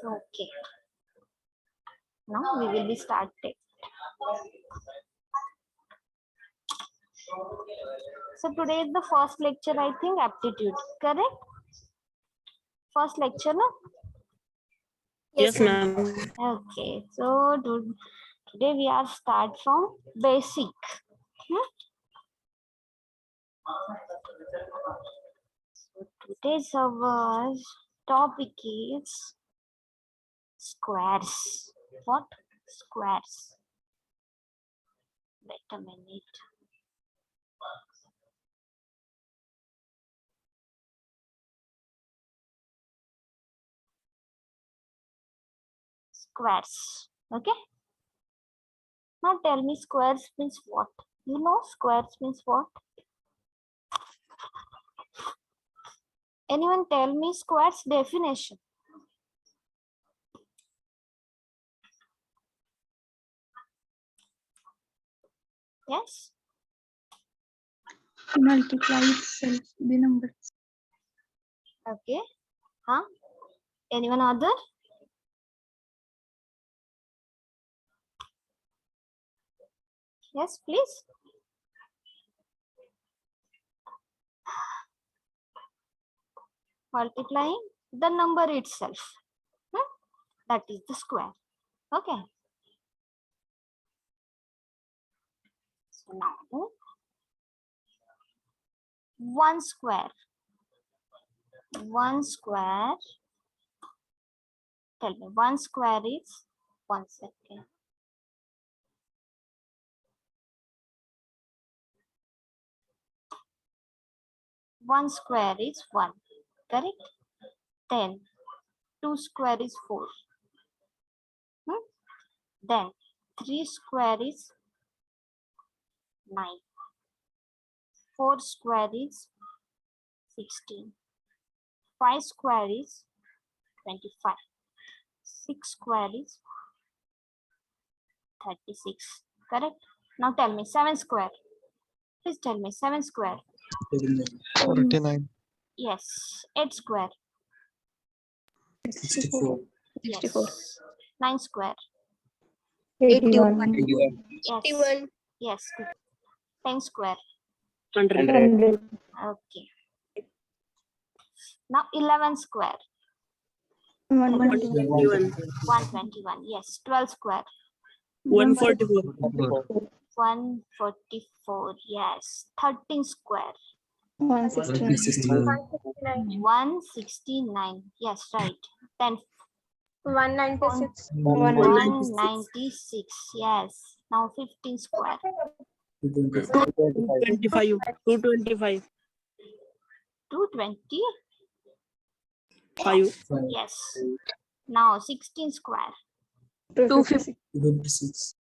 Okay. Now we will be started. So today is the first lecture, I think, aptitude, correct? First lecture, no? Yes, ma'am. Okay, so today we are start from basic. So today's our topic is squares. What? Squares. Wait a minute. Squares. Okay. Now tell me squares means what? You know squares means what? Anyone tell me squares definition? Yes? Multiply itself the number. Okay. Huh? Anyone other? Yes, please. Multiplying the number itself. That is the square. Okay. So now, 1 square. 1 square. Tell me, 1 square is 1 second. 1 square is 1. Correct? 10. 2 square is 4. Then 3 square is 9. 4 square is 16. 5 square is 25. 6 square is 36. Correct? Now tell me 7 square. Please tell me 7 square. 49. Yes. 8 square. 64. Yes. 9 square. 81. Yes. Yes. Good. 10 square. 100. Okay. Now 11 square. 121. 121. Yes. 12 square. 144. 144. Yes. 13 square. 169. 169. Yes, right. 10. 196. 196. Yes. Now 15 square. 225. 225. 220. 5. Yes. Now 16 square. 250.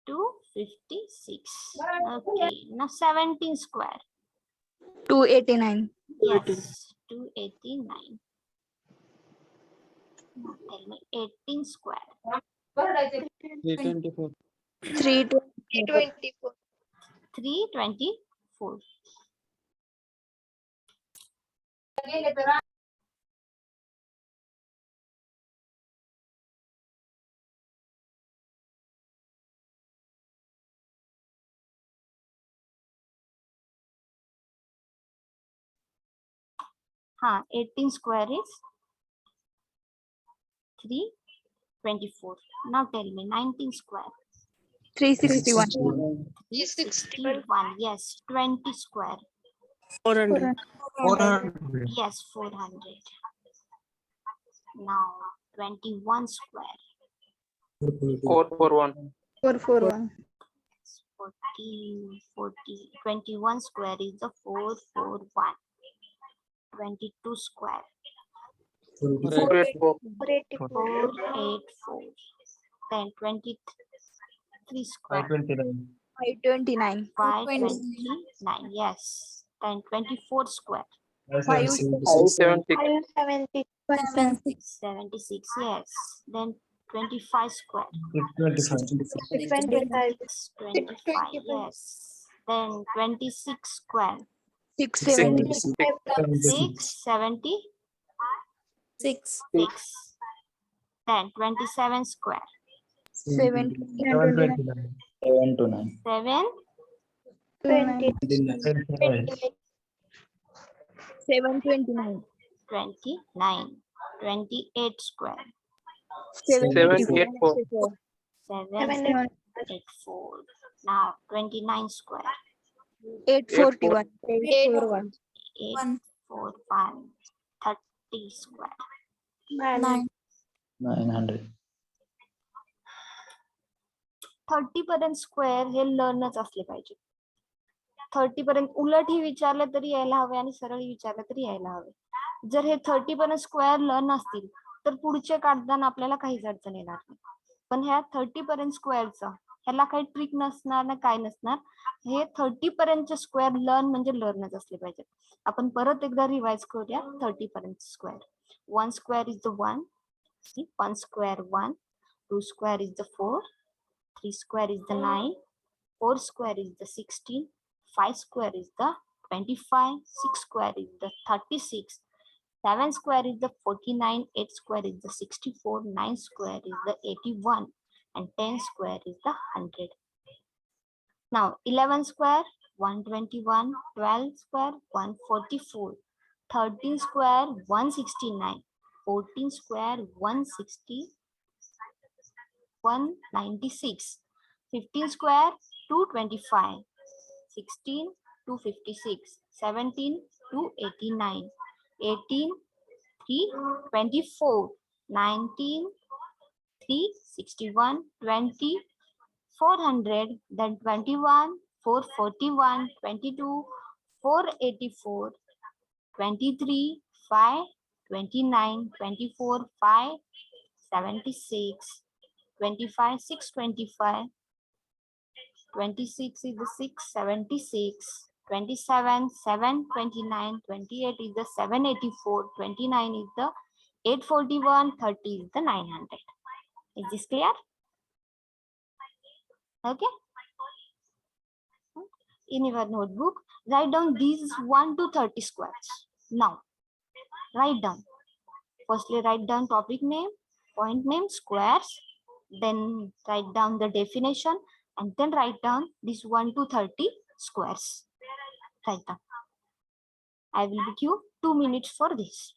256. Okay. Now 17 square. 289. Yes. 289. Now tell me 18 square. 324. 324. 324. Huh, 18 square is 324. Now tell me 19 square. 361. 361. Yes. 20 square. 400. 400. Yes. 400. Now 21 square. 441. 441. 40. 21 square is the 441. 22 square. 484. 484. Then 23 square. 529. 529. 529. Yes. Then 24 square. 570. 76. Yes. Then 25 square. 625. 25. Yes. Then 26 square. 670. 676. Then 27 square. 729. 7 to 9. 7, 729. 29. 28 square. 784. 7, 8, 4. Now 29 square. 841. 8, 4, 1. 30 square. 900. 30 पर्यंत square हे लर्नच असले पाहिजे. 30 पर्यंत उलट ही विचारलं तरी यायला हवे आणि सरळ विचारलं तरी यायला हवे. जर हे 30 पर्यंत स्क्वेअर लर्न असतील तर पुढचे काढताना आपल्याला काहीच अडचण येणार नाही. पण ह्या 30 पर्यंत स्क्वेअरचा ह्याला काही ट्रिक नसणार ना काय नसणार. हे 30 पर्यंतचे स्क्वेअर लर्न म्हणजे लर्नच असले पाहिजे. आपण परत एकदा रिवाइज करूया. 30 पर्यंत square. 1 square is the 1. 1 square 1. 2 square is the 4. 3 square is the 9, 4 square is the 16, 5 square is the 25, 6 square is the 36, 7 square is the 49, 8 square is the 64, 9 square is the 81, and 10 square is the 100. Now 11 square 121, 12 square 144, 13 square 169, 14 square 160, 196, 15 square 225, 16 256, 17 289, 18 324, 19 361, 20 400, then 21 441, 22 484, 23 5 29, 24 5 76, 25 625, 26 is the 676, 27 729, 28 is the 784, 29 is the 841, 30 is the 900. Is this clear? Okay. In your notebook, write down these 1 to 30 squares. Now, write down. Firstly, write down topic name, point name, squares. Then write down the definition, and then write down these 1 to 30 squares. Write down. I will give you 2 minutes for this.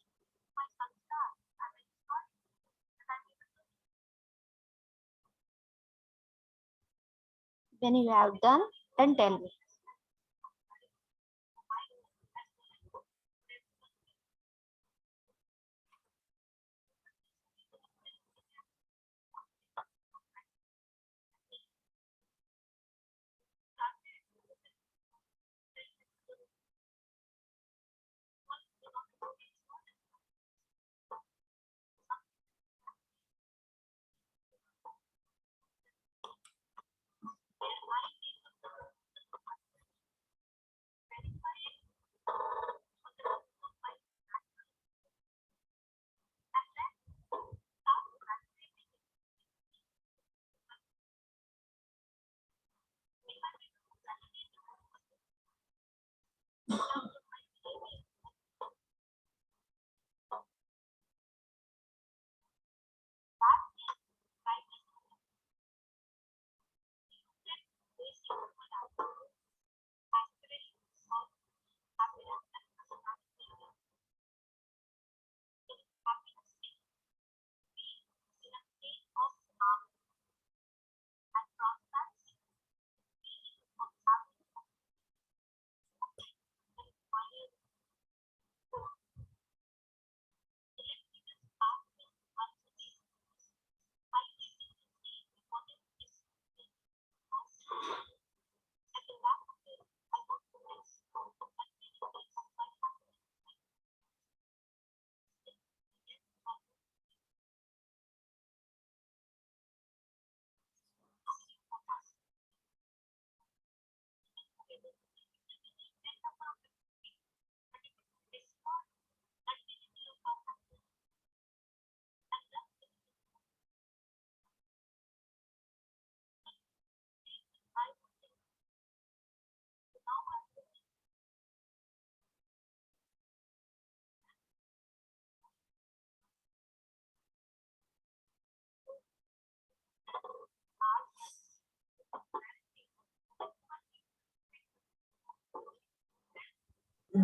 When you have done, then tell me.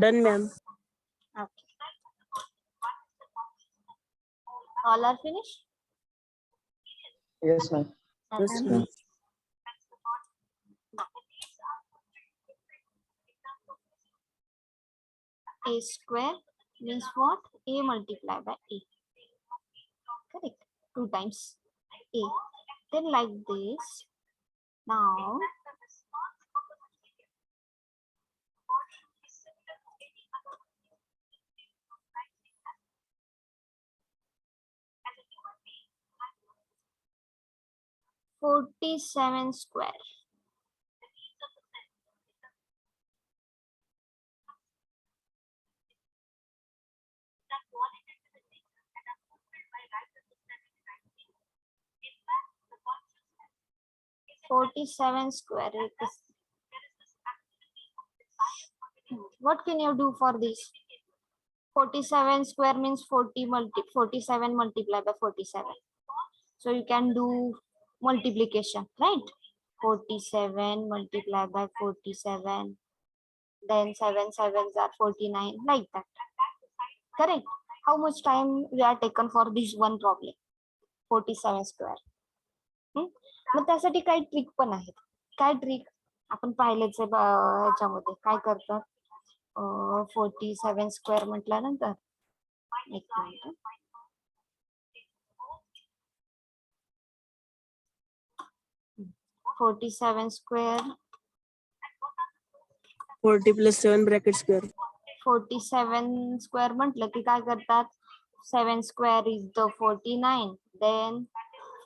Done, ma'am. Okay. All are finished? Yes, ma'am. Yes, Okay. ma'am. A square means what? A multiplied by A. Correct. 2 times A. Then like this. Now, (47) square. (47) square. What can you do for this? 47 square means 47 multiplied by 47. So you can do multiplication, right? 47 multiplied by 47. Then 7 sevens are 49, like that. Correct. How much time we are taken for this one problem? 47 square. मग त्यासाठी काही trick पण आहेत. काय trick आपण पाहिलेच आहे ह्याच्यामध्ये. काय करतात 47 स्क्वेअर म्हटल्यानंतर एक मिनिट. 47 square 40 plus 7 bracket square. 47 square म्हटलं की काय करतात 7 square is the 49, then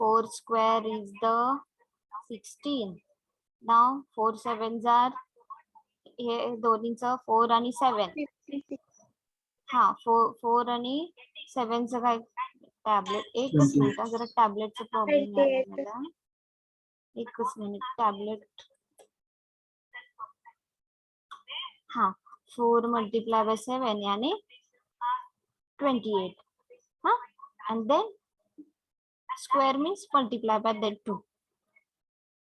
4 square is the 16. नाव 4 7s आर हे दोन्हीचं 4 आणि 7. 56. हा 4 आणि 7चं काय टॅबलेट. एकच मिनिट जरा टॅबलेटचा प्रॉब्लेम आहे मला. एकच मिनिट टॅबलेट. हा 4 multiplied by 7 यानी 28. Huh? And then square means multiply by that 2.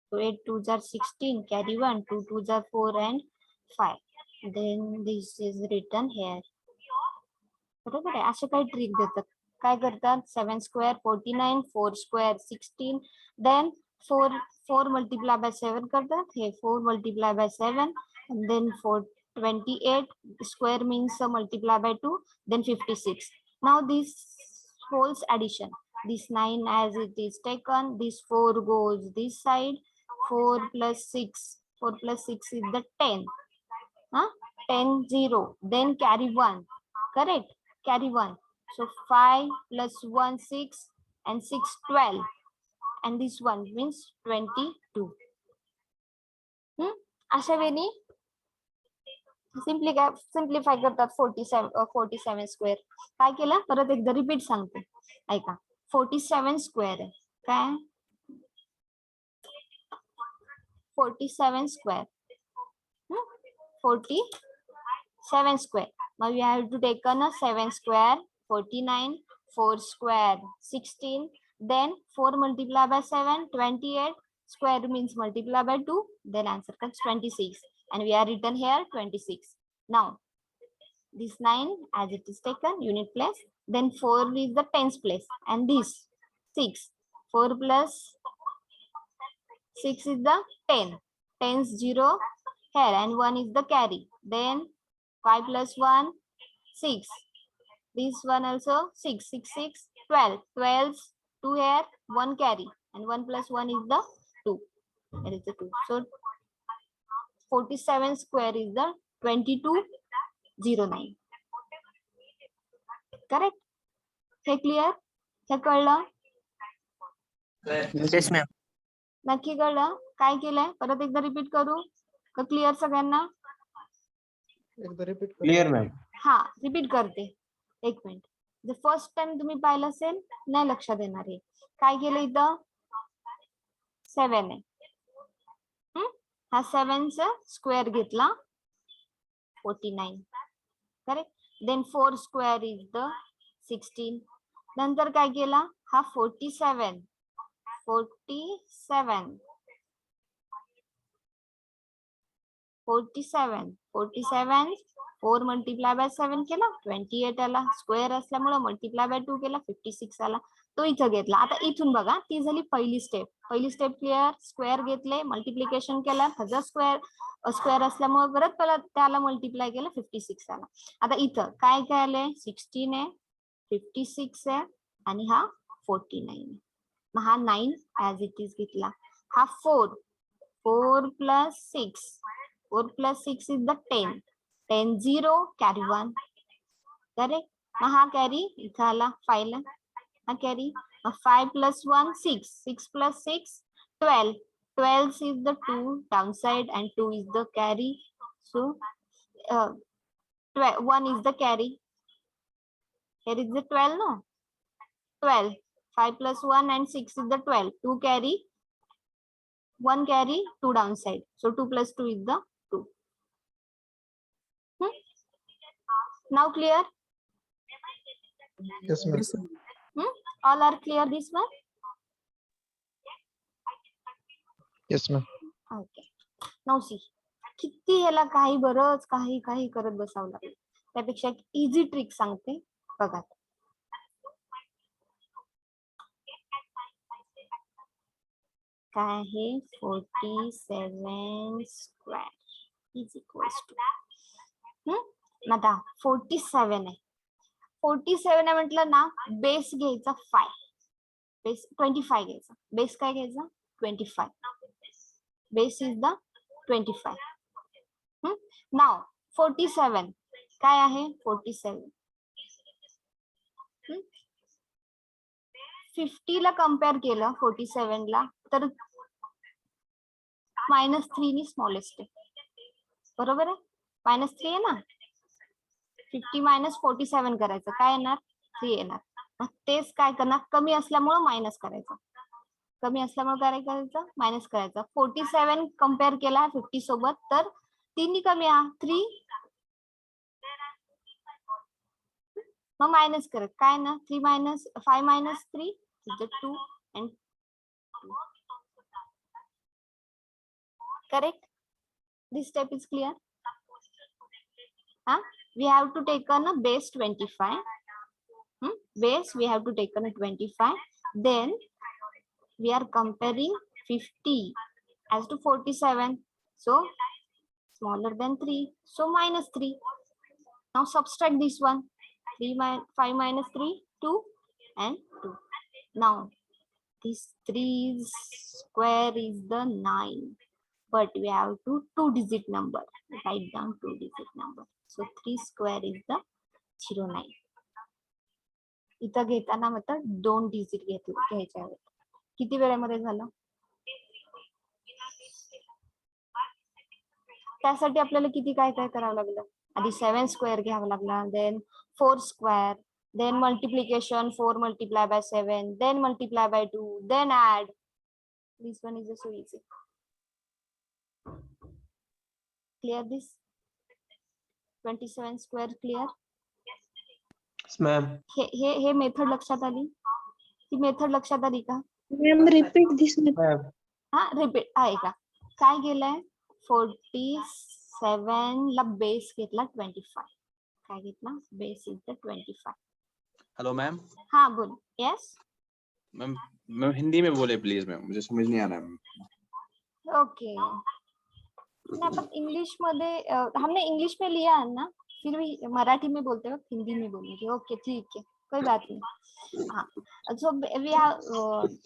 So 8 2s are 16, carry 1, 2 2s are 4 and 5. Then this is written here. बरोबर आहे. असे काही ट्रिक देतात. काय करतात 7 square 49, 4 square 16, then 4 multiply by 7 करतात. हे 4 multiply by 7 and then 28 square means multiply by 2, then 56. Now this whole's addition. This 9 as it is taken, this 4 goes this side, 4 plus 6. 4 plus 6 is the 10. 10 0. Then carry 1. Correct? Carry 1. So 5 plus 1 6 and 6 12. And this one means 22. अशा वेळी simplify करतात 47 square. काय केलं परत एकदा repeat सांगते ऐका. 47 square आहे काय 47 square 47 square. Now we have to take on a 7 square 49, 4 square 16, then 4 multiplied by 7 28, square means multiply by 2, then answer comes 26, and we are written here 26. Now this 9 as it is taken unit place, then 4 is the tens place, and this 6. 4 plus 6 is the 10. Tens 0 here and 1 is the carry. Then 5 plus 1 6. This one also 6 6 6 12. 12 2 here 1 carry and 1 plus 1 is the 2. That is the 2. So 47 square is the 2209. Correct? हे clear? हे कळलं? Yes, ma'am. नक्की कळलं? काय केलंय परत एकदा repeat करू का क्लिअर सगळ्यांना? एकदा रिपीट Clear, ma'am. हा रिपीट करते. एक मिनिट. जर फर्स्ट टाइम तुम्ही पाहिलं असेल नाही लक्षात येणार आहे. काय केलं इथं 7 आहे. हा 7चा स्क्वेअर घेतला 49. Correct. Then 4 square is the 16. नंतर काय केला हा 47 47 47 47 4 मल्टिप्लाय बाय 7 केला 28 आला, स्क्वेअर असल्यामुळे मल्टिप्लाय बाय 2 केला 56 आला. तो इथं घेतला. आता इथून बघा, ती झाली पहिली स्टेप. पहिली स्टेप क्लिअर. स्क्वेअर घेतले, मल्टिप्लिकेशन केलं, त्याचा स्क्वेअर असल्यामुळे परत त्याला मल्टिप्लाय केलं 56 आला. आता इथं काय काय आलंय, 16 आहे, 56 आहे आणि हा 49 आहे. मग हा 9 ऍज इट इज घेतला. हा 4 plus 6, 4 plus 6 is the 10. 10 0 carry 1. Correct. मग हा कॅरी इथं आला 5 ला, हा carry. 5 plus 1 6, 6 plus 6 12. 12 is the 2 downside and 2 is the carry. So 1 is the carry. Here is the 12, no? 12. 5 plus 1 and 6 is the 12. 2 carry, 1 carry, 2 downside. So 2 plus 2 is the 2. Now clear? Yes, ma'am. Yes, sir. All are clear this one? Yes, ma'am. Okay. Now see. किती ह्याला काही बरंच काही करत बसावं लागेल. त्यापेक्षा एक इझी ट्रिक सांगते बघा. काय आहे 47 स्क्वेअर इज इक्वल्स टू आता 47 आहे. 47 आहे म्हटलं ना, बेस घ्यायचा 5, बेस 25 घ्यायचा. बेस काय घ्यायचा 25. Base is the 25. नाव 47 काय आहे 47. 50 ला कम्पेअर केलं 47 ला तर -3 नी स्मॉलेस्ट आहे. बरोबर आहे, -3 आहे ना. 50 - 47 करायचं, काय येणार 3 येणार. मग तेच काय करणार, कमी असल्यामुळे मायनस करायचं. कमी असल्यामुळे काय करायचं, मायनस करायचं. 47 कम्पेअर केला 50 सोबत तर 3 कमी आहे 3. मग मायनस करत काय ना 3 - 5 - 3 is the 2 and 2. Correct? This step is clear? We have to take on a base 25. Base we have to take on a 25. Then we are comparing 50 as to 47. So smaller than 3. So -3. Now subtract this one. 5 - 3, 2 and 2. Now this 3 square is the 9. But we have to 2-digit number. Write down 2-digit number. So 3 square is the 09. इथं घेताना मतलब 2 digit घ्यायचे आहेत. किती वेळेमध्ये झालं, त्यासाठी आपल्याला किती काय करावं लागलं. आधी 7 स्क्वेअर घ्यावं लागला, then 4 square, then multiplication 4 multiplied by 7, then multiply by 2, then add. This one is so easy. Clear this? 27 square clear? Yes, ma'am. Hey method लक्षात आली, ही मेथड लक्षात आली का? Ma'am, repeat this method. Ma'am. हा repeat आहे का? काय केलंय 47 ला बेस घेतला 25. काय घेतला base is the 25. Hello ma'am. हाँ बोल. यस मैम मैम हिंदी में बोले प्लीज मैम, मुझे समझ नहीं आ रहा है. ओके. अपन इंग्लिश में हमने इंग्लिश में लिया है ना, फिर भी मराठी में बोलते वक्त हिंदी में बोलेंगे. ओके ठीक है, कोई बात नहीं. हाँ सो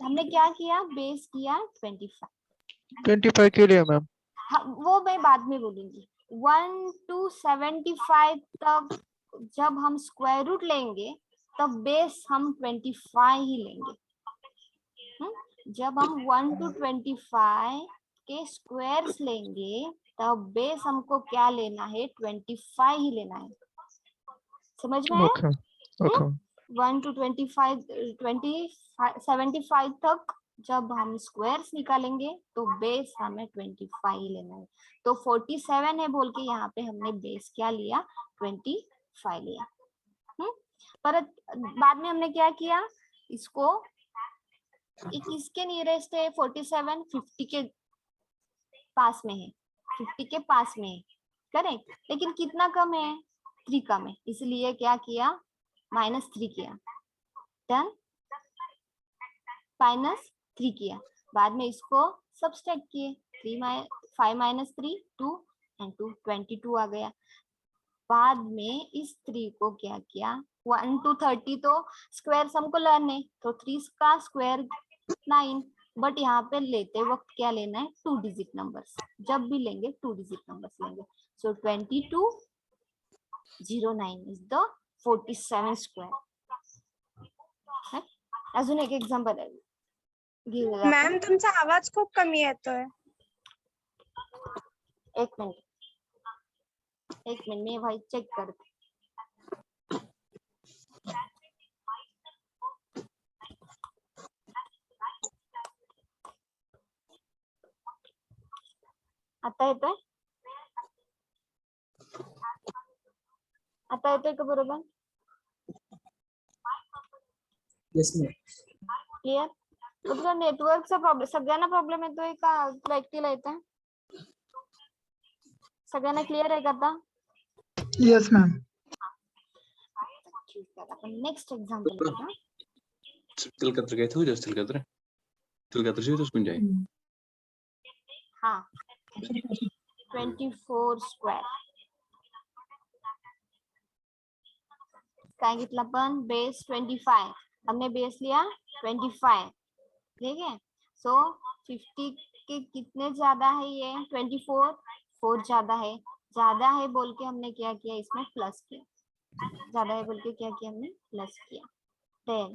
हमने क्या किया, बेस किया 25. 25 के लिए मैम. हाँ वो मैं बाद में बोलूंगी. 1 to 75 तक जब हम स्क्वायर रूट लेंगे तब बेस हम 25 ही लेंगे. जब हम 1 to 25 के स्क्वायर्स लेंगे तब बेस हमको क्या लेना है 25 ही लेना है. समझ में आया? Okay. Okay. 1 to 25 75 तक जब हम स्क्वायर्स निकालेंगे तो बेस हमें 25 ही लेना है. तो 47 है बोल के यहाँ पे हमने बेस क्या लिया 25 लिया. पर बाद में हमने क्या किया, इसको किसके नियरेस्ट है 47, 50 के पास में है, 50 के पास में है. करेक्ट, लेकिन कितना कम है, 3 कम है, इसलिए क्या किया, -3 किया, डन, -3 किया, बाद में इसको सब्सट्रैक्ट किए, 5 - 3 2 एंड 2 22 आ गया। बाद में इस 3 को क्या किया, 1 to 30 तो स्क्वायर हमको लर्न है, तो 3 का स्क्वायर 9, बट यहाँ पे लेते वक्त क्या लेना है, 2 डिजिट नंबर्स, जब भी लेंगे 2 डिजिट नंबर्स लेंगे। सो 2209 इज द 47 स्क्वेअर। अजून एक एक्झाम्पल आहे, मॅम तुमचा आवाज खूप कमी येतोय. एक मिनिट मी भाई चेक करते। आता येतोय, आता येतोय का बरोबर, क्लिअर? तुला नेटवर्कचा प्रॉब्लेम, सगळ्यांना प्रॉब्लेम येतोय का तुला एकटीला येतोय, सगळ्यांना क्लिअर आहे का आता? Yes, ma'am. ठीक आहे, आपण नेक्स्ट एक्झाम्पल बघा। तिलकत्र गए थे जस्ट तिलकत्र से तो सुन जाए हाँ 24 स्क्वायर काय घेतला पण बेस 25, हमने बेस लिया 25, ठीक है। सो 50 के कितने ज्यादा है, ये 24 4 ज्यादा है बोल के हमने क्या किया, इसमें प्लस किया, ज्यादा है बोल के क्या किया हमने, प्लस किया, then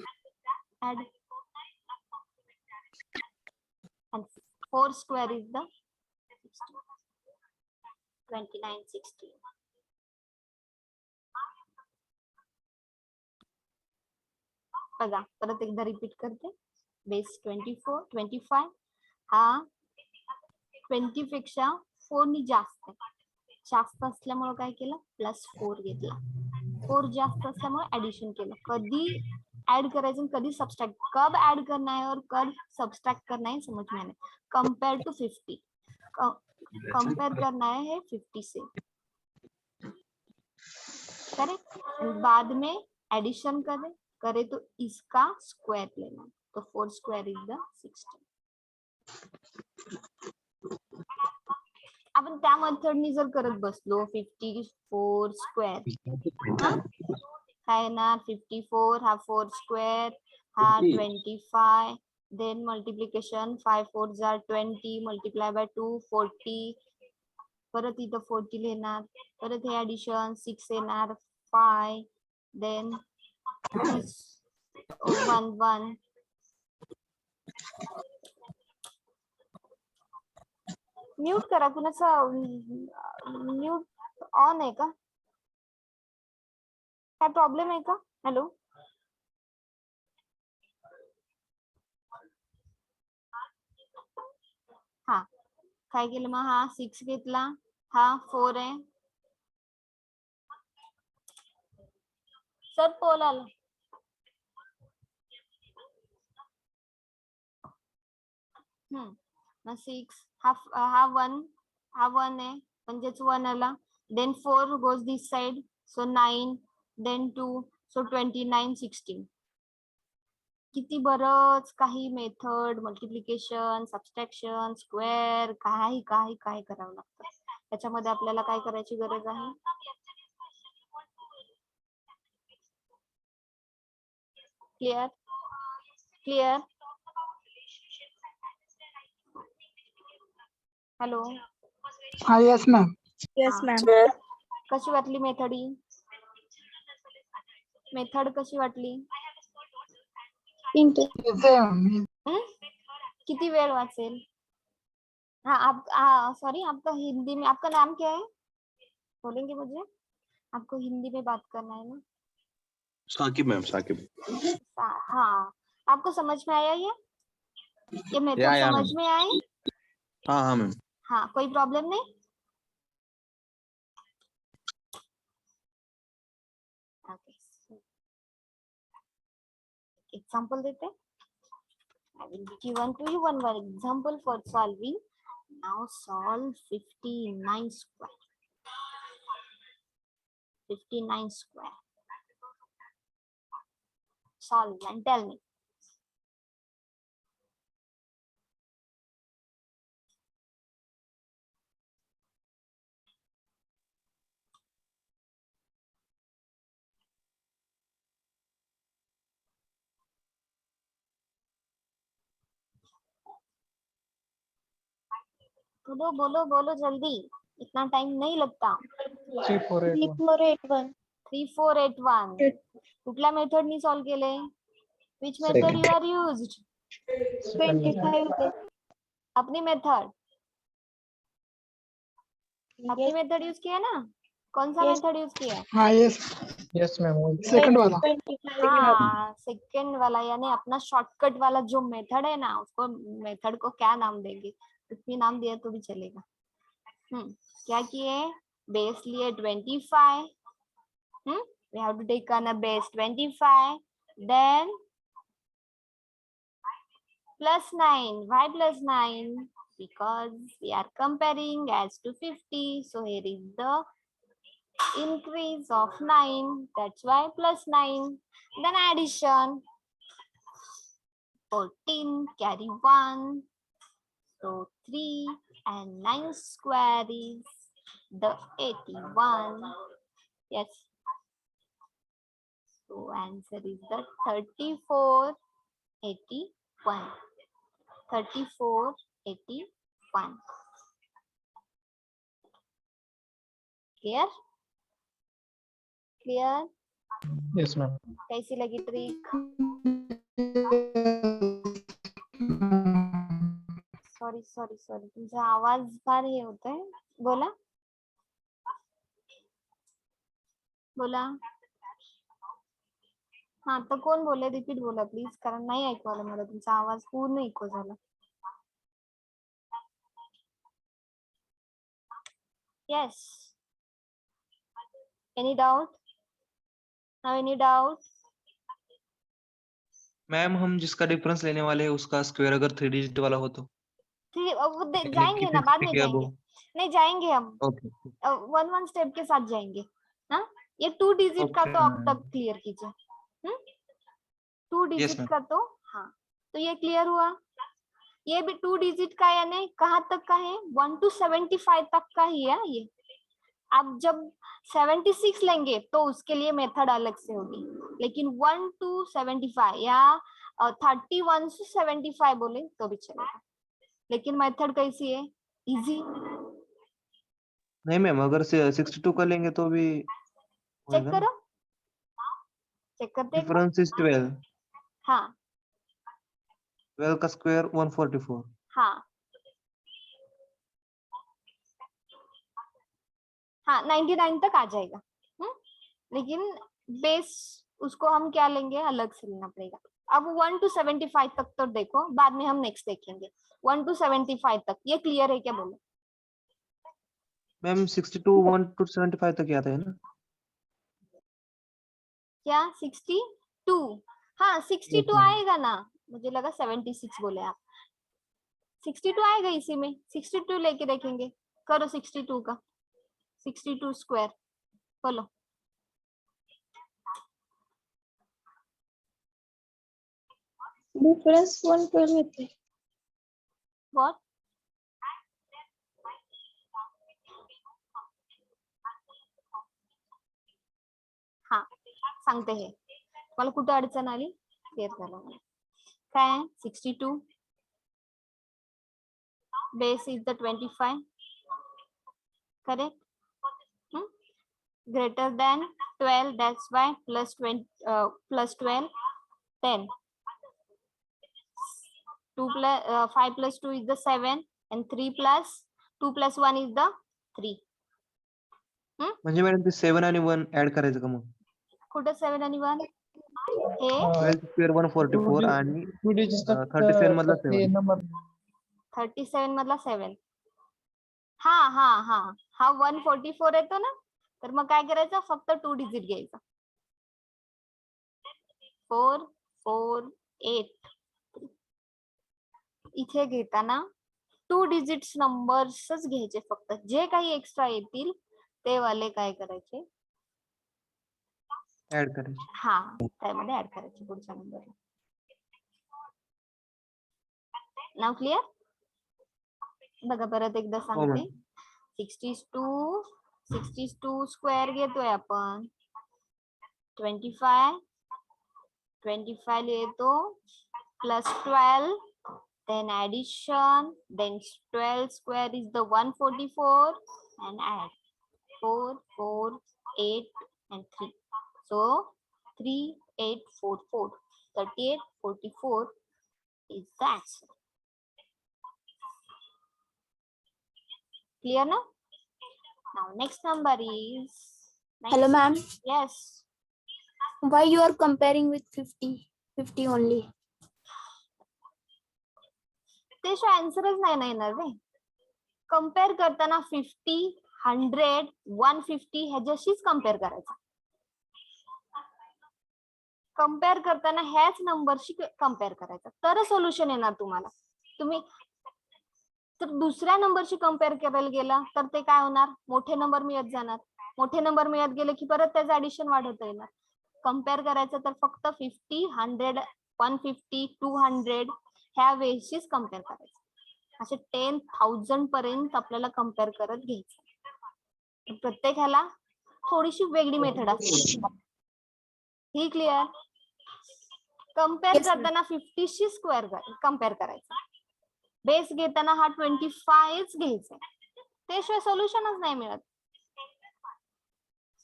add and 4 square is the 2960। बघा परत एकदा रिपीट करते, बेस 24 25 हा 20 पेक्षा 4 नी जास्त असल्यामुळे काय केलं, +4 घेतला, 4 जास्त असल्यामुळे ऍडिशन केलं। कधी ऐड करायचं आणि कधी सब्सट्रैक्ट, कब ऐड करना है और कब सब्सट्रैक्ट करना है समझ में आने, कंपेयर टू 50, कंपेयर करना है 50 से, करेक्ट। बाद में एडिशन करे तो इसका स्क्वायर लेना, तो 4 स्क्वायर इज द 16। आपण त्या मेथडनी जर करत बसलो 54 स्क्वेअर, काय येणार, 54 हा 4 स्क्वेअर हा 25, देन मल्टिप्लिकेशन 5 4 जार 20 मल्टिप्लाय बाय 2 40, परत इथं 40 लिहिणार, परत हे ऍडिशन 6 येणार 5, देन 1 1, म्यूट करा, कुणाचा म्यूट ऑन आहे का, काय प्रॉब्लेम आहे का, हॅलो? हा काय केलं मग, हा 6 घेतला, हा 4 आहे, सर पोल आला, मग 6 हा 1 आहे म्हणजेच 1 आला, then 4 goes this side, so 9, then 2, so 29 16। किती बरंच काही मेथड, मल्टिप्लिकेशन, सबस्ट्रॅक्शन, स्क्वेअर, काही करावं लागतं, त्याच्यामध्ये आपल्याला काय करायची गरज आहे, clear clear, hello? Yes, ma'am. Yes ma'am. कशी वाटली मेथड, ही मेथड कशी वाटली, Yes, ma'am. किती वेळ वाचेल, हाँ सॉरी, आपका हिंदी में, आपका नाम क्या है, बोलेंगे मुझे, आपको हिंदी में बात करना है ना, साकिब मैम, साकिब। हाँ, आपको समझ में आया ये मेथड या समझ में आई, हाँ हाँ मैम, हाँ, कोई प्रॉब्लम नहीं, एग्जाम्पल देते, I will be given to you one example for solving. Now solve 59 square. 59 square. Solve and tell me. बोलो बोलो बोलो जल्दी, इतना टाइम नहीं लगता. 3481. 3481. कुठल्या मेथड नी सॉल्व केले? Which method you are used? 25. अपनी मेथड यूज किया ना? कौन सा Yes. मेथड यूज किया? हाँ यस Yes, ma'am. सेकंड वाला. 25. हाँ, सेकंड वाला, यानी अपना शॉर्टकट वाला जो मेथड है ना, उसको मेथड को क्या नाम देंगे? कुछ भी नाम दिया तो भी चलेगा. क्या किए? बेस लिए 25. We have to take on a base 25. Then plus 9. Why plus 9? Because we are comparing as to 50. So here is the increase of 9. That's why plus 9. Then addition. 14 carry 1. So 3 and 9 square is the 81. Yes. So answer is the 3481. 3481. Clear? Clear? Yes, ma'am. कैसी लगी trick? Sorry तुमचा आवाज फार हे होतोय. बोला बोला. हा, तर कोण बोलले? रिपीट बोला प्लीज, कारण नाही ऐकू आलं मला. तुमचा आवाज पूर्ण इको झाला. Yes. Any doubt? Now any doubt? Ma'am हम जिसका डिफरेंस लेने वाले हैं उसका स्क्वायर अगर 3 डिजिट वाला हो तो? जाएंगे ना, बाद में जाएंगे. नहीं जाएंगे हम. ओके. 1 स्टेप के साथ जाएंगे. हाँ, ये 2 डिजिट का Okay, तो अब ma'am. तक क्लियर कीजिए. 2 डिजिट ma'am. का तो हाँ, तो ये क्लियर हुआ. ये भी 2 डिजिट का, यानी कहाँ तक का है? 1 to 75 तक का ही है ये. आप जब 76 लेंगे तो उसके लिए मेथड अलग से होगी, लेकिन 1 to 75 या 31 to 75 बोले तो भी चलेगा. लेकिन मेथड कैसी है? इजी. नहीं मैम, अगर 62 का लेंगे तो भी चेक करो, चेक करते हैं. Difference is 12. हाँ 12 का स्क्वायर 144. हाँ हाँ 99 तक आ जाएगा. लेकिन बेस उसको हम क्या लेंगे? अलग से लेना पड़ेगा. अब 1 to 75 तक तो देखो, बाद में हम नेक्स्ट देखेंगे. 1 to 75 तक ये क्लियर है क्या? बोलो. मैम 62 1 to 75 तक आता है ना? क्या 62? हाँ 62 ma'am. आएगा ना. मुझे लगा 76 बोले आप. 62 आएगा इसी में. 62 लेके देखेंगे. करो 62 का. 62 स्क्वायर बोलो. डिफरेंस 112 येते. व्हाट? हाँ सांगते हे. मला कुठे अडचण आली? क्लिअर झालं मला. काय 62 base is the 25. Correct. Greater than 12, that's why plus 20 plus 12. 10. 5 plus 2 is the 7, and 3 plus 2 plus 1 is the 3. म्हणजे मॅडम ते 7 आणि 1 ऍड करायचं का मग? कुठं 7 आणि 1? हे 12 स्क्वेअर 144 आणि 37 मधला 7. 37 मधला 7. हा हा हा हा 144 येतो ना, तर मग काय करायचं? फक्त 2 डिजिट घ्यायचा. 4 4 8. इथे घेताना 2 डिजिट्स नंबर्सच घ्यायचे फक्त. जे काही एक्स्ट्रा येतील ते वाले काय करायचे? ऍड करायची. हा त्यामध्ये ऍड करायची पुढच्या नंबरला. नाव क्लिअर? बघा परत एकदा सांगते. 62 स्क्वेअर घेतोय आपण. 25 लिहितो plus 12, then addition, then 12 square is the 144 and add 4, 4, 8 and 3. So 3844. 3844 is the answer. Clear now? Now next number is. Hello, ma'am. Yes. Why you are comparing with 50 only? त्याशिवाय आन्सरच नाही ना येणार रे. कम्पेअर करताना 50, 100, 150 ह्याच्याशीच compare करायचं. Compare करताना ह्याच नंबरशी कम्पेअर करायचं तर सोल्युशन येणार तुम्हाला. तुम्ही तर दुसऱ्या नंबरशी कम्पेअर करायला गेला तर ते काय होणार, मोठे नंबर मिळत जाणार. मोठे नंबर मिळत गेले की परत त्याचं ऍडिशन वाढवता येणार. कम्पेअर करायचं तर फक्त 50, 100, 150, 200 ह्या वेळेशीच कम्पेअर करायचं. असे 10,000 पर्यंत आपल्याला कम्पेअर करत घ्यायचं. प्रत्येक ह्याला थोडीशी वेगळी मेथड असते. ही क्लिअर? Compare Yes, ma'am. करताना 50 शी स्क्वेअर कम्पेअर करायचं. बेस घेताना हा 25 घ्यायचा. त्याशिवाय सोल्युशनच नाही मिळत.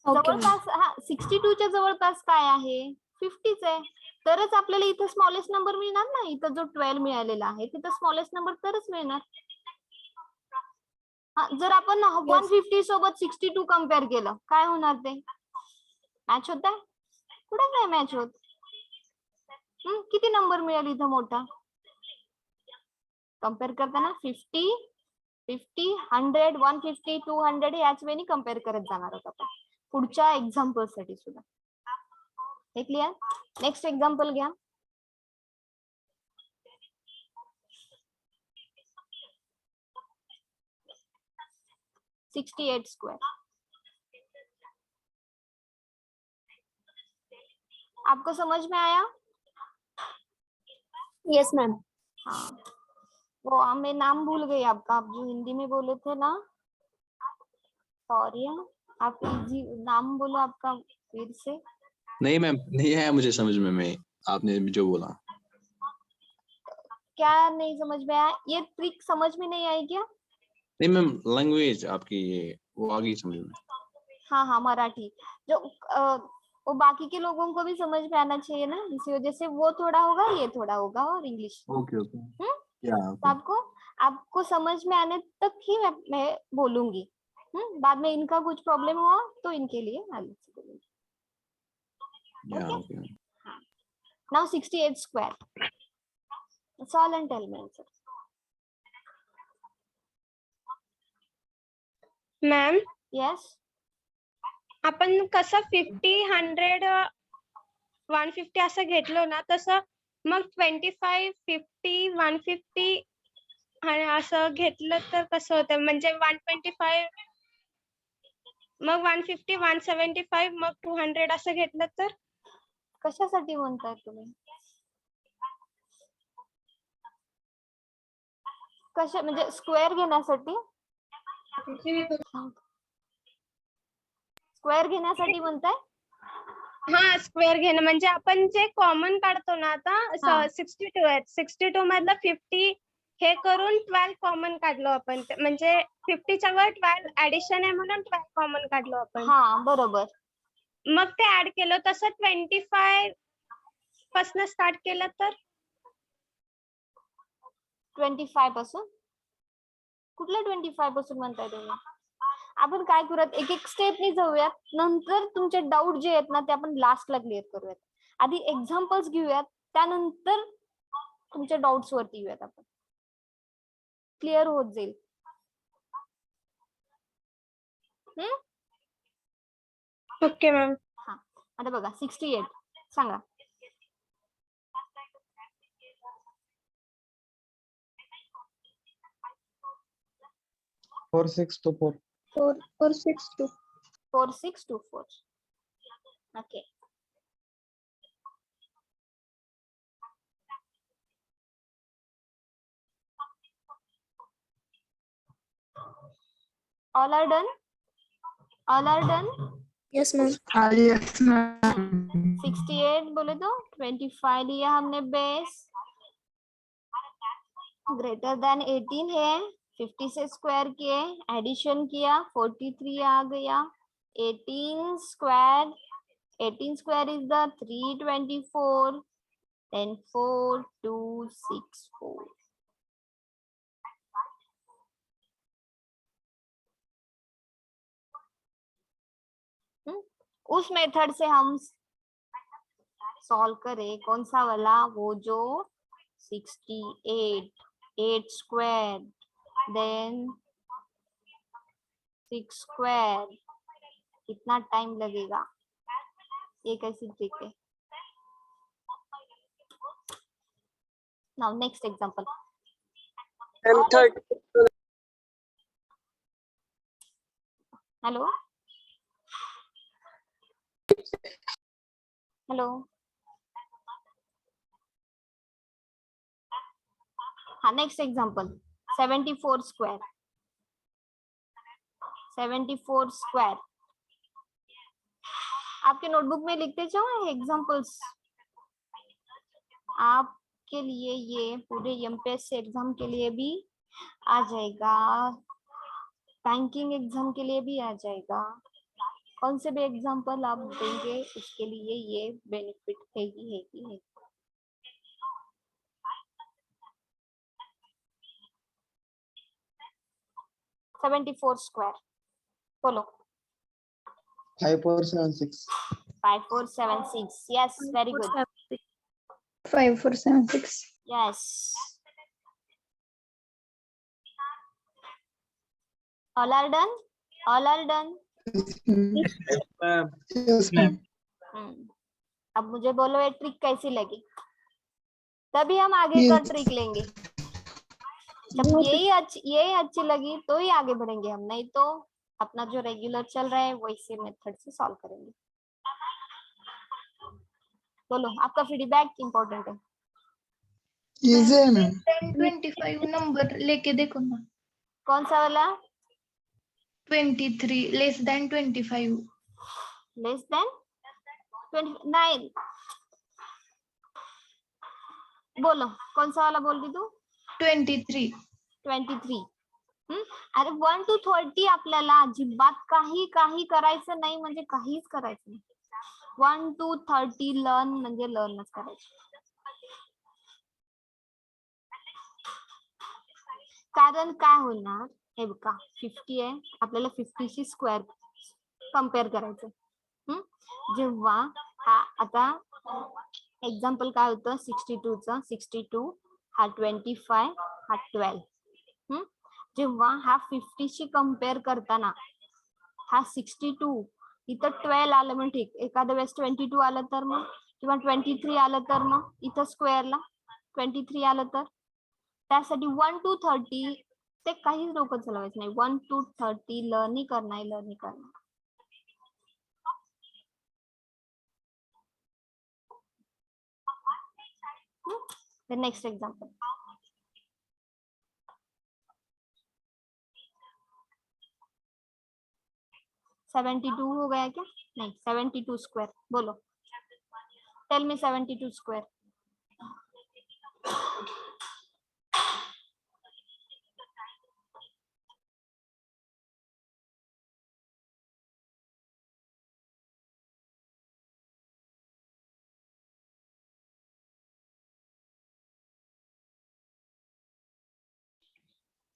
Okay, ma'am. जवळपास हा 62 च्या जवळपास काय आहे, 50च आहे. तरच आपल्याला इथं स्मॉलेस्ट नंबर मिळणार ना. इथं जो 12 मिळालेला आहे तिथं स्मॉलेस्ट नंबर तरच मिळणार. जर आपण 150 सोबत 62 कम्पेअर केलं काय होणार, ते मॅच होत आहे? कुठे नाही मॅच होत. किती नंबर मिळेल इथं मोठा? कम्पेअर करताना 50, 100, 150, 200 याच वेळी कम्पेअर करत जाणार आहोत आपण पुढच्या एक्झाम्पल साठी सुद्धा. हे क्लिअर? नेक्स्ट एक्झाम्पल घ्या. $68 स्क्वायर. आपको समझ में आया? Yes, ma'am. हाँ. वो मैं नाम भूल गई आपका, आप जो हिंदी में बोले थे ना. सॉरी, आप इजी नाम बोलो आपका फिर से. नहीं मैम, नहीं आया मुझे समझ में, मैं आपने जो बोला. क्या नहीं समझ में आया? ये ट्रिक समझ में नहीं आई क्या? नहीं मैम, लैंग्वेज आपकी ये वो आ गई समझ में. हाँ, मराठी जो वो बाकी के लोगों को भी समझ में आना चाहिए ना, इसी वजह से वो थोड़ा होगा, ये थोड़ा होगा और इंग्लिश. ओके. या तो आपको समझ में आने तक ही मैं बोलूंगी. बाद में इनका कुछ प्रॉब्लम हुआ तो इनके लिए अलग से बोलूंगी. Okay. Now 68 square. Solve and tell me answer. Ma'am Yes. आपण कसं 50, 100, 150 असं घेतलो ना तसं मग 25, 50, 150 आणि असं घेतलं तर कसं होतं, म्हणजे 125 मग 150, 175 मग 200 असं घेतलं तर? कशासाठी म्हणताय तुम्ही? कशा म्हणजे स्क्वेअर घेण्यासाठी? स्क्वेअर घेण्यासाठी म्हणताय? हा स्क्वेअर घेणं म्हणजे आपण जे कॉमन काढतो ना आता हा. 62 आहेत, 62 मधलं 50 हे करून 12 कॉमन काढलो आपण, म्हणजे 50च्या वर 12 ऍडिशन आहे म्हणून 12 कॉमन काढलो आपण. हा बरोबर. मग ते ऍड केलं तसं 25 पासून स्टार्ट केलं तर? 25 पासून? कुठल्या 25 पासून म्हणताय तुम्ही? आपण काय करूयात, एक एक स्टेपनी जाऊयात. नंतर तुमचे डाऊट जे आहेत ना ते आपण लास्टला क्लिअर करूयात. आधी एक्झाम्पल्स घेऊयात, त्यानंतर तुमच्या डाऊट्स वरती येऊयात आपण. क्लिअर होत जाईल. Okay ma'am. हा आता बघा 68 सांगा. 4624. 4624. 4624. Okay. All are done? All are done? Yes, ma'am. Yes, ma'am. 68 बोले तो 25 लिया हमने बेस, ग्रेटर देन 18 है, 50 से स्क्वायर किए, एडिशन किया, 43 आ गया, 18 square, 18 square is the 324, then 4264. उस मेथड से हम सॉल्व करें, कौन सा वाला, वो जो 68, 8 स्क्वायर, देन 6 स्क्वायर, कितना टाइम लगेगा, ये कैसी ट्रिक है। Now next example, ma'am 30 hello hello, हाँ नेक्स्ट एग्जांपल, 74 स्क्वायर, 74 स्क्वायर, आपके नोटबुक में लिखते जाओ एग्जांपल्स, आपके लिए ये पूरे एमपीएससी एग्जाम के लिए भी आ जाएगा, बैंकिंग एग्जाम के लिए भी आ जाएगा, कौन से भी एग्जांपल आप देंगे उसके लिए ये बेनिफिट है ही। 74 स्क्वायर बोलो। 5476. 5476, yes, very good, 5476. yes. All are done? All are done? Yes, ma'am. अब मुझे बोलो ये ट्रिक कैसी लगी, तभी हम आगे का ट्रिक लेंगे। जब यही अच्छी लगी तो ही आगे बढ़ेंगे हम, नहीं तो अपना जो रेगुलर चल रहा है वैसे मेथड से सॉल्व करेंगे। बोलो, आपका फीडबैक इम्पोर्टेंट है। Easy है मैम। 25 नंबर लेके देखो ना। कौन सा वाला? 23 लेस देन 25। Less than 29। बोलो कौन सा वाला बोल दी तू? 23। 23। अरे 1 to 30 आपल्याला अजिबात काही करायचं नाही, म्हणजे काहीच करायचं नाही। 1 to 30 लर्न म्हणजे लर्नच करायचं। कारण काय होणार, हे बघा 50 आहे, आपल्याला 50 शी स्क्वेअर कंपेअर करायचं। जेव्हा हा आता एक्झाम्पल काय होतं 62 चं, 62 हा 25 हा 12। जेव्हा हा 50 शी कंपेअर करताना हा 62 इथं 12 आलं मग ठीक, एखाद्या वेळेस 22 आलं तर मग, किंवा 23 आलं तर मग इथं स्क्वेअरला 23 आलं तर, त्यासाठी 1 to 30 ते काहीच डोकं चालवायचं नाही, 1 to 30 लर्न करणार। The next example. $72 हो गया क्या? नहीं, 72 स्क्वायर बोलो। Tell me 72 square.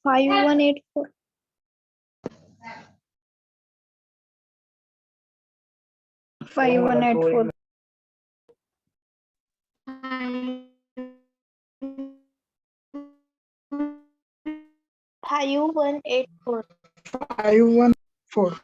$5184. 5184। 5184. 514.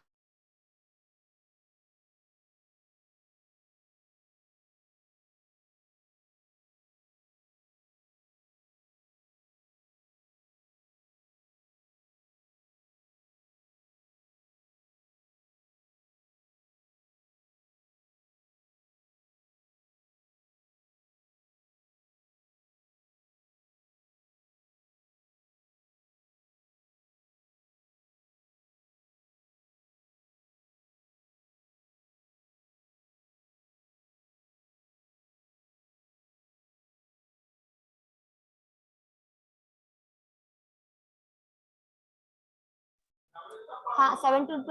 हाँ 72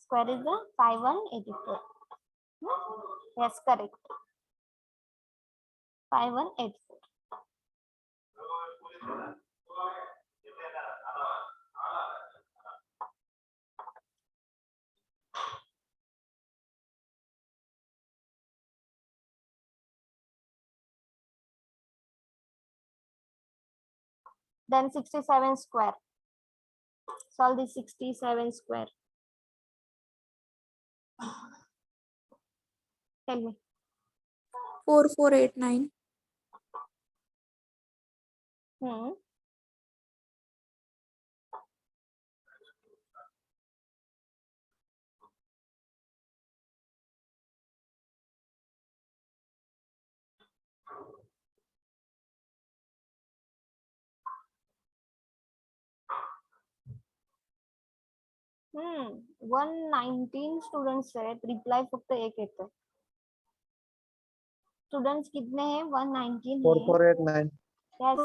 square is the 5184. Yes, correct. 5184. Then 67 square. Solve the 67 square. Tell me. 4489. Hmm. Hmm. 119 students है, रिप्लाई फक्त एक येतं. स्टूडेंट्स कितने हैं? 119 है. 4489. यस,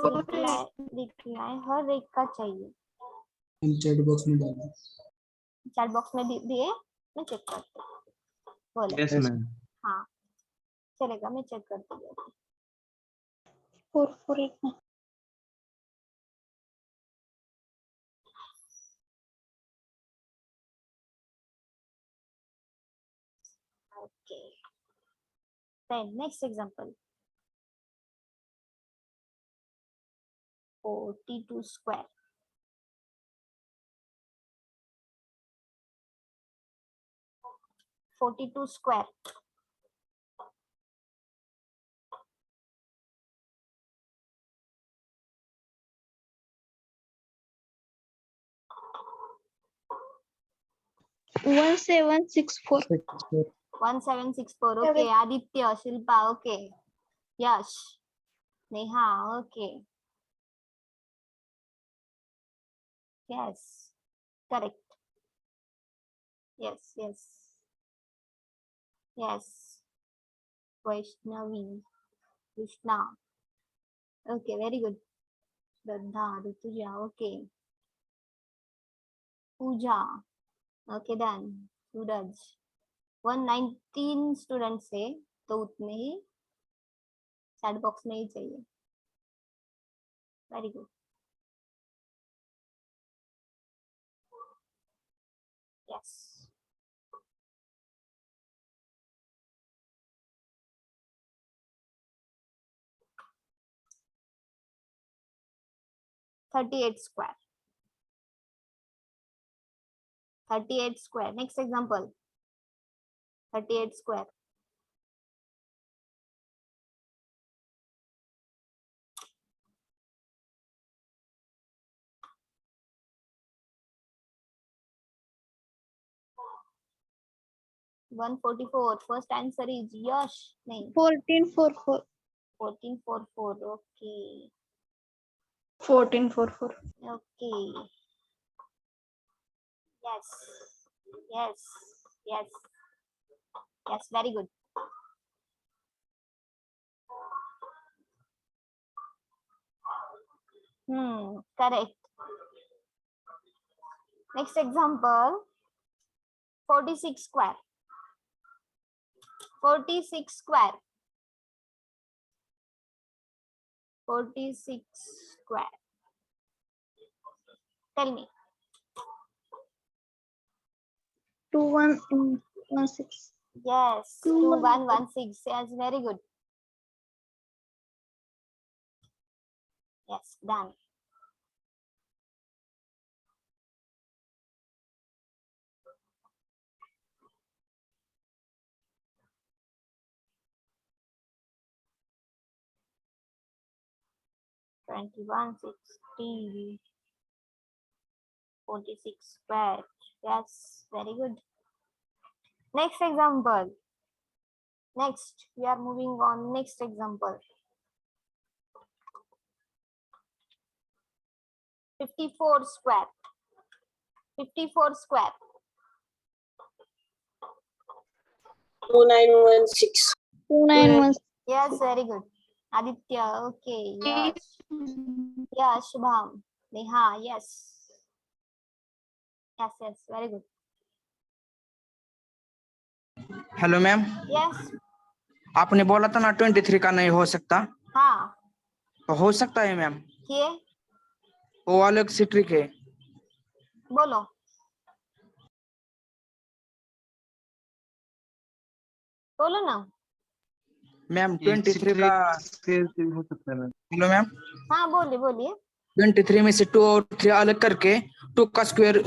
रिप्लाई हर एक का चाहिए. चैट बॉक्स में डालना. चैट बॉक्स में दिए, मैं चेक करती हूँ. बोले. Yes, ma'am. हाँ, चलेगा, मैं चेक करती हूँ. 4489. Okay. Then next example. 42 square. (42 square). One seven six four. 1764. Okay. Aditya, Shilpa. Okay. Yash. Neha. Okay. Yes. Correct. Yes. Vaishnavi. Krishna. Okay. Very good. Shraddha. Rutuja. Okay. Pooja. Okay, done. Suraj. 119 students है, तो उतने ही chat box में ही चाहिए. Very good. Yes. (38 square). 38 square. Next example. 38 square. (144). First answer is Yash. नहीं. 1444. 1444. Okay. 1444. Okay. Yes. Very good. Correct. Next example. 46 square. 46 square. 46 square. Tell me. 2116. Yes. 2116. Yes. Very good. Yes. Done. (21, 16, 46 square). Yes. Very good. Next example. Next, we are moving on. Next example. 54 square. 54 square. 2916. 2916. Yes, very good. Aditya, okay. Yes. Yeah, Shubham. Neha, yes. Yes yes very good. Hello ma'am, yes. आपने बोला था ना 23 का नहीं हो सकता, हाँ. तो हो सकता है मैम. ये वो अलग से ट्रिक है. बोलो. बोलो ना. मैम ये 23 का. 63 से हो सकता है मैम. हेलो मैम, हाँ बोलिए बोलिए. 23 में से 2 और 3 अलग करके 2 का स्क्वायर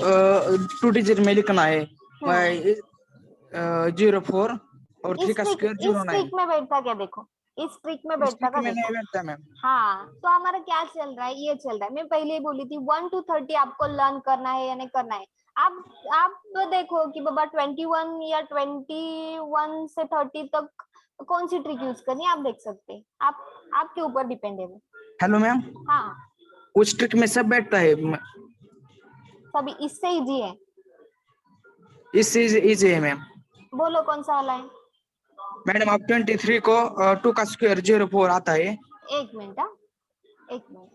2 डिजिट में लिखना है. 04 और 3 का स्क्वायर इस 09. ट्रिक में बैठता क्या? देखो इस ट्रिक में इस बैठता ट्रिक का में नहीं देखो. बैठता मैम. हाँ तो हमारा क्या चल रहा है? ये चल रहा है. मैं पहले ही बोली थी 1 to 30 आपको लर्न करना है या नहीं करना है. आप तो देखो कि बाबा 21 या 21 से 30 तक कौन सी ट्रिक यूज करनी है आप देख सकते हैं. आप आपके ऊपर डिपेंड है वो. हेलो मैम, हाँ उस ट्रिक में सब बैठता है. सभी इससे इजी है. इससे इजी है मैम. बोलो कौन सा वाला है? मैडम आप 23 को 2 का स्क्वायर 04 आता है. एक मिनट. हाँ एक मिनट.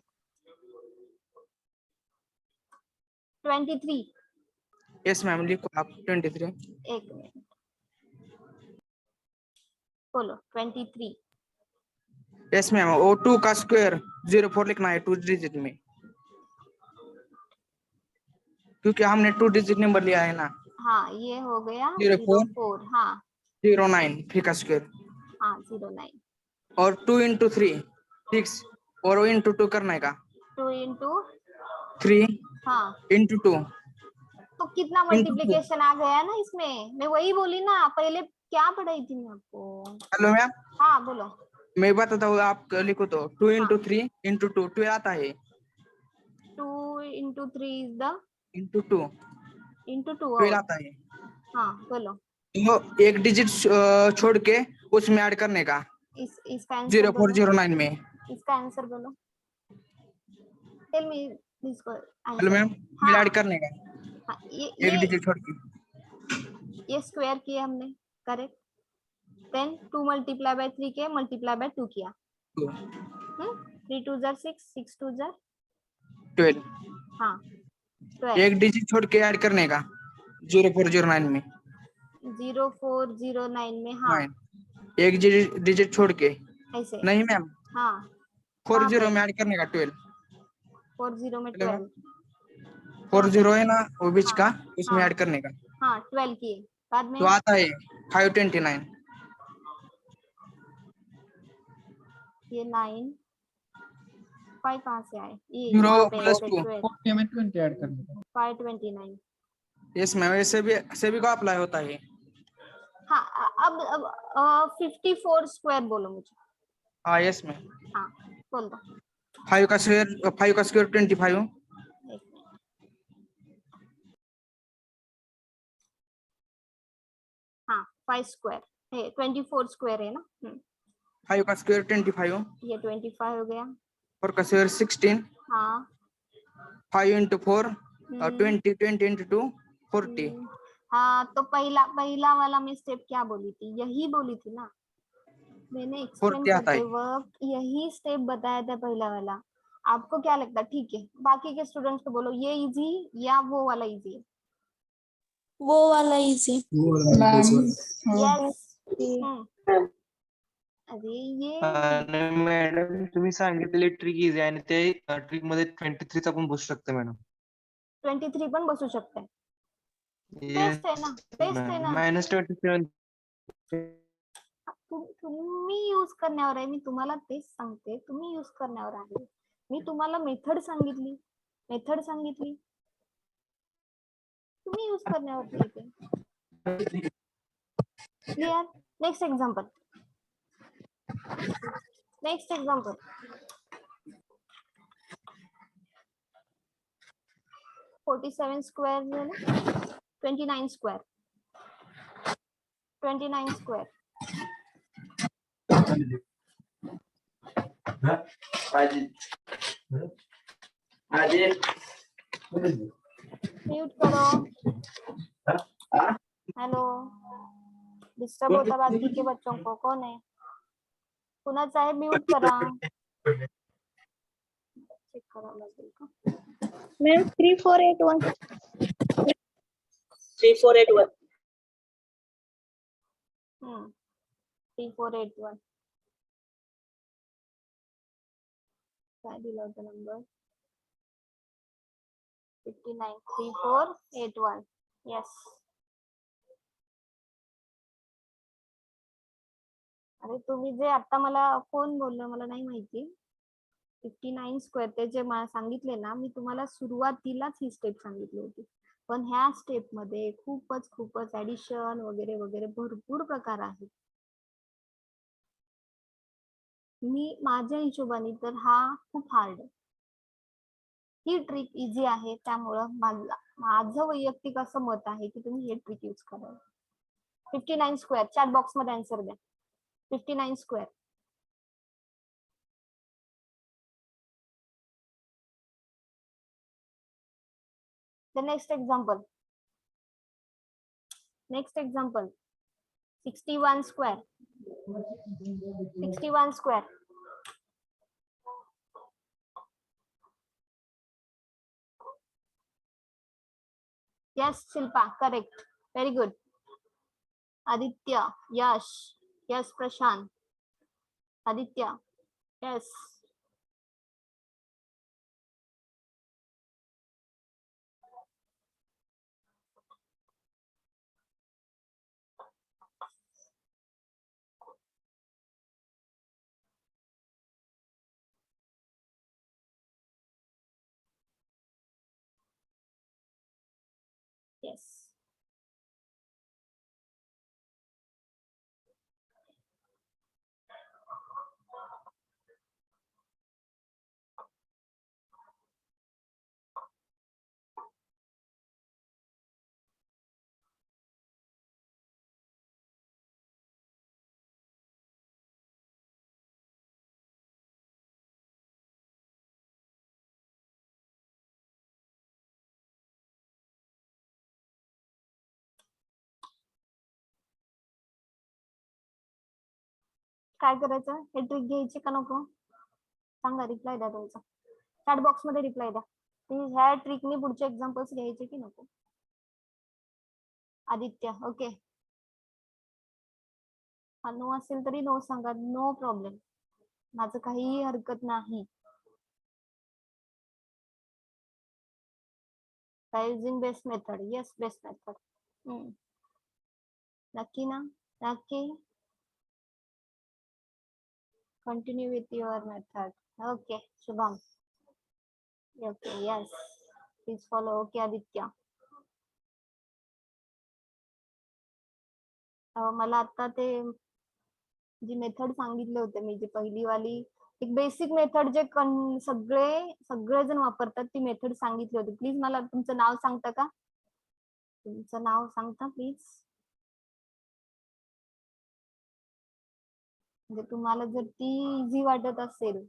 23. यस मैम, लिखो आप 23. एक मिनट. बोलो 23. यस मैम, वो 2 का स्क्वायर 04 लिखना है 2 डिजिट में, क्योंकि हमने 2 डिजिट नंबर लिया है ना. हाँ ये हो गया 04. 04. हाँ 09 3 का स्क्वायर हाँ 09. और 2 into 3 6 और वो into 2 करने का. 2 into 3 हाँ into 2. तो कितना मल्टीप्लिकेशन आ गया ना इसमें. मैं वही बोली ना. पहले क्या पढ़ाई थी मैं आपको? हेलो मैम, हाँ बोलो. मैं बताता हूँ, आप लिखो तो 2 into 3 into 2 12 आता है. 2 into 3 is the into 2 into 2. 12 आता है. हाँ बोलो. तो एक डिजिट छोड़ के उसमें ऐड करने का इसका आंसर बोलो. 0409 में. इसका आंसर बोलो. टेल मी इसको हेलो आंसर. मैम, हाँ ऐड करने का हाँ एक डिजिट छोड़ के. ये स्क्वायर किया हमने. करेक्ट. देन 2 मल्टीप्लाई बाय 3 के मल्टीप्लाई बाय 2 किया. 3 2 जार 6 6 2 जार 12. हाँ 12. एक डिजिट छोड़ के ऐड करने का 0409 में. 0409 में. हाँ एक डिजिट छोड़ के. ऐसे. नहीं मैम, हाँ 40 में ऐड करने का 12. 40 में हेलो 12. 40 है ना वो बीच का, उसमें हाँ. ऐड करने का. हाँ 12 किए बाद में. तो आता है 529. ये 9 5 कहाँ से आए? ये 0 यहाँ पे plus ऐसे 2. 12. 40 में 20 ऐड करने का. 529. यस मैम, ऐसे भी का अप्लाई होता है. हाँ अब 54 स्क्वायर बोलो मुझे. हाँ यस मैम. हाँ बोल दो. 5 का स्क्वायर 25. एक मिनट. हाँ 5 स्क्वायर है 24 स्क्वायर है ना. 5 का स्क्वायर 25. ये 25 हो गया. 4 का स्क्वायर 16. हाँ 5 into 4 हम्म, 20 into 2 40. हाँ तो पहला वाला मैं स्टेप क्या बोली थी? यही बोली थी ना मैंने. एक्सप्लेन 40 आता करते है. वक्त यही स्टेप बताया था पहला वाला. आपको क्या लगता है? ठीक है बाकी के स्टूडेंट्स को बोलो ये इजी या वो वाला इजी है. वो वाला इजी. वो वाला बेस वाला. यस. अरे ये आणि मॅडम तुम्ही सांगितलेली ट्रिक इझी आहे आणि ते ट्रिक मध्ये 23 चा पण बसू शकते मॅडम. 23 पण बसू शकते. बेस्ट आहे ना. बेस्ट आहे ना. -27. तुम्ही यूज करण्यावर आहे. मी तुम्हाला तेच सांगते. तुम्ही यूज करण्यावर आहे. मी तुम्हाला मेथड सांगितली. तुम्ही यूज करण्यावर ठीक आहे. क्लियर. Next example. 47 स्क्वायर झालं. 29 स्क्वायर. म्यूट करो. हेलो. डिस्टर्ब होता बाकी के बच्चों को. कौन है? कुणाचं आहे? म्यूट करा. चेक करावं लागेल का? मॅम 3481. 3481. 3481. काय दिला होता नंबर? 59 3481. Yes. अरे तुम्ही जे आता मला कोण बोललं मला नाही माहिती. 59 स्क्वेअर ते जे मला सांगितले ना, मी तुम्हाला सुरुवातीलाच ही स्टेप सांगितली होती. पण ह्या स्टेप मध्ये खूपच ऍडिशन वगैरे वगैरे भरपूर प्रकार आहेत. मी माझ्या हिशोबाने तर हा खूप हार्ड आहे. ही ट्रिक इझी आहे, त्यामुळं माझं वैयक्तिक असं मत आहे की तुम्ही हे ट्रिक यूज करा. 59 स्क्वेअर चॅट बॉक्स मध्ये आन्सर द्या. 59 square. The next example. 61 square. 61 square. Yes, Shilpa, correct. Very good. Aditya, Yash, yes, Prashant. Aditya, yes. Yes. काय करायचं? हे ट्रिक घ्यायची का नको? सांगा, रिप्लाय द्या तुमचा. चॅट बॉक्स मध्ये रिप्लाय द्या. तुम्ही ह्या ट्रिकनी पुढचे एक्झाम्पल्स घ्यायचे की नको? आदित्य, ओके. नो असेल तरी नो सांगा, नो प्रॉब्लेम. माझं काहीही हरकत नाही. Using best method. Yes, best method. नक्की ना? नक्की. Continue with your method. Okay, Shubham. Okay, yes. Please follow. Okay, Aditya. मला आता ते जी मेथड सांगितले होते मी, जी पहिली वाली एक बेसिक मेथड जे सगळेजण वापरतात ती मेथड सांगितली होती. प्लीज मला तुमचं नाव सांगता का? तुमचं नाव सांगता प्लीज. म्हणजे तुम्हाला जर ती इझी वाटत असेल.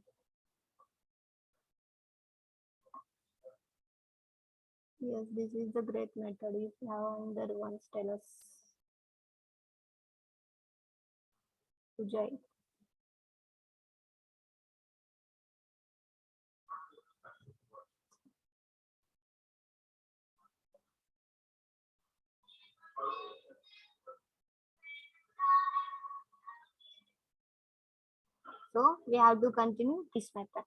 Yes, this is the great method. If you have under once tell us. Ujay. So we have to continue this method.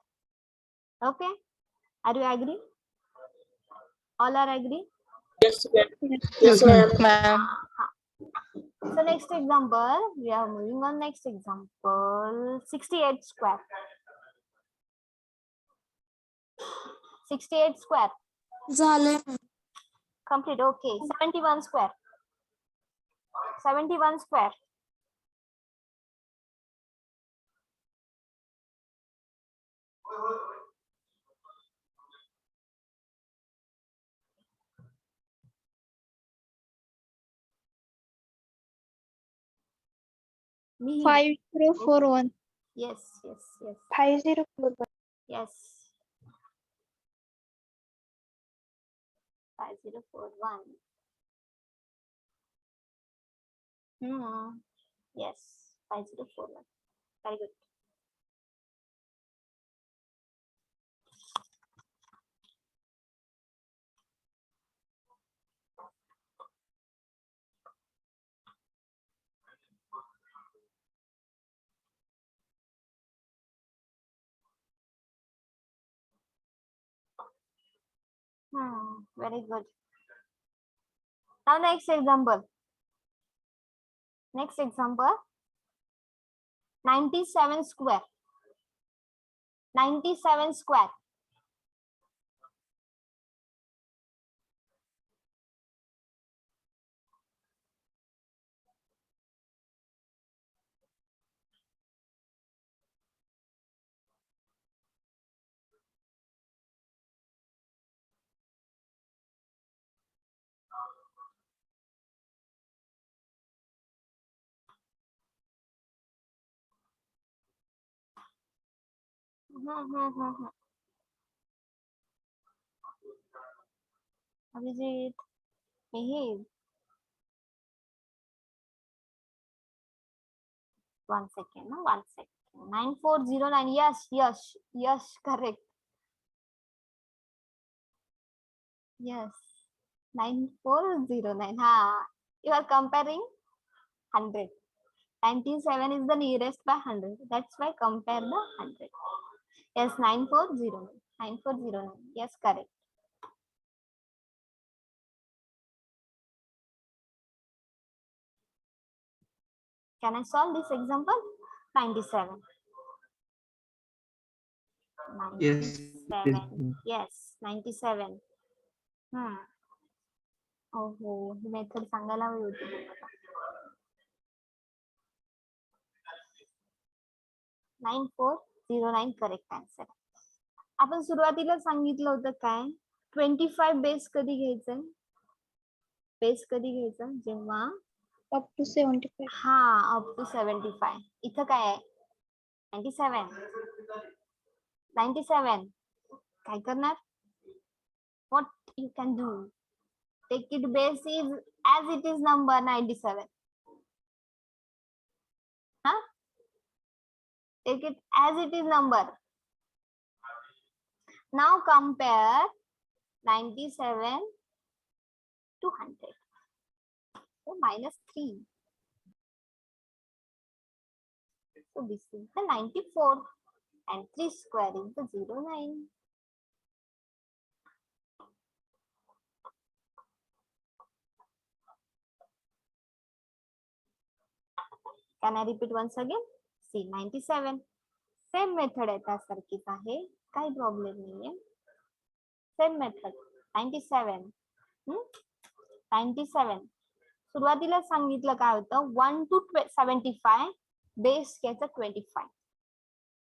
Okay, are you agree? All are agree? Yes, ma'am. Yes, ma'am. So next example, we are moving on. Next example, 68 square. 68 square. झालंय. Complete. Okay. 71 square. 71 square. Mihir. 5041. Yes, yes, yes. 5041. Yes. 5041. Yes, 5041. Very good. Very good. Now next example. 97 square. 97 square. Abhijit, Mihir. 1 second, no? 1 second. 9409. Yes, correct. Yes, 9409. You are comparing 100. 97 is the nearest by 100. That's why compare the 100. Yes, 9409. 9409. Yes, correct. Can I solve this example? 97. Yes. 97. Yes, 97. हो ही method सांगायला हवी होती तुम्हाला. 9409 correct answer. आपण सुरुवातीला सांगितलं होतं काय 25 बेस कधी घ्यायचं? बेस कधी घ्यायचं? जेव्हा up to 75. Up to 75. इथं काय आहे 97. 97 काय करणार? What you can do? Take it base is as it is number 97. Take it as it is number. Now compare 97 to 100. So -3. So this is the 94 and 3 square is the 09. Can I repeat once again? See 97. Same method आहे त्यासारखीच आहे, काही problem नाहीये. Same method 97. 97 सुरुवातीला सांगितलं काय होतं 1 to 75 base घ्यायचा 25.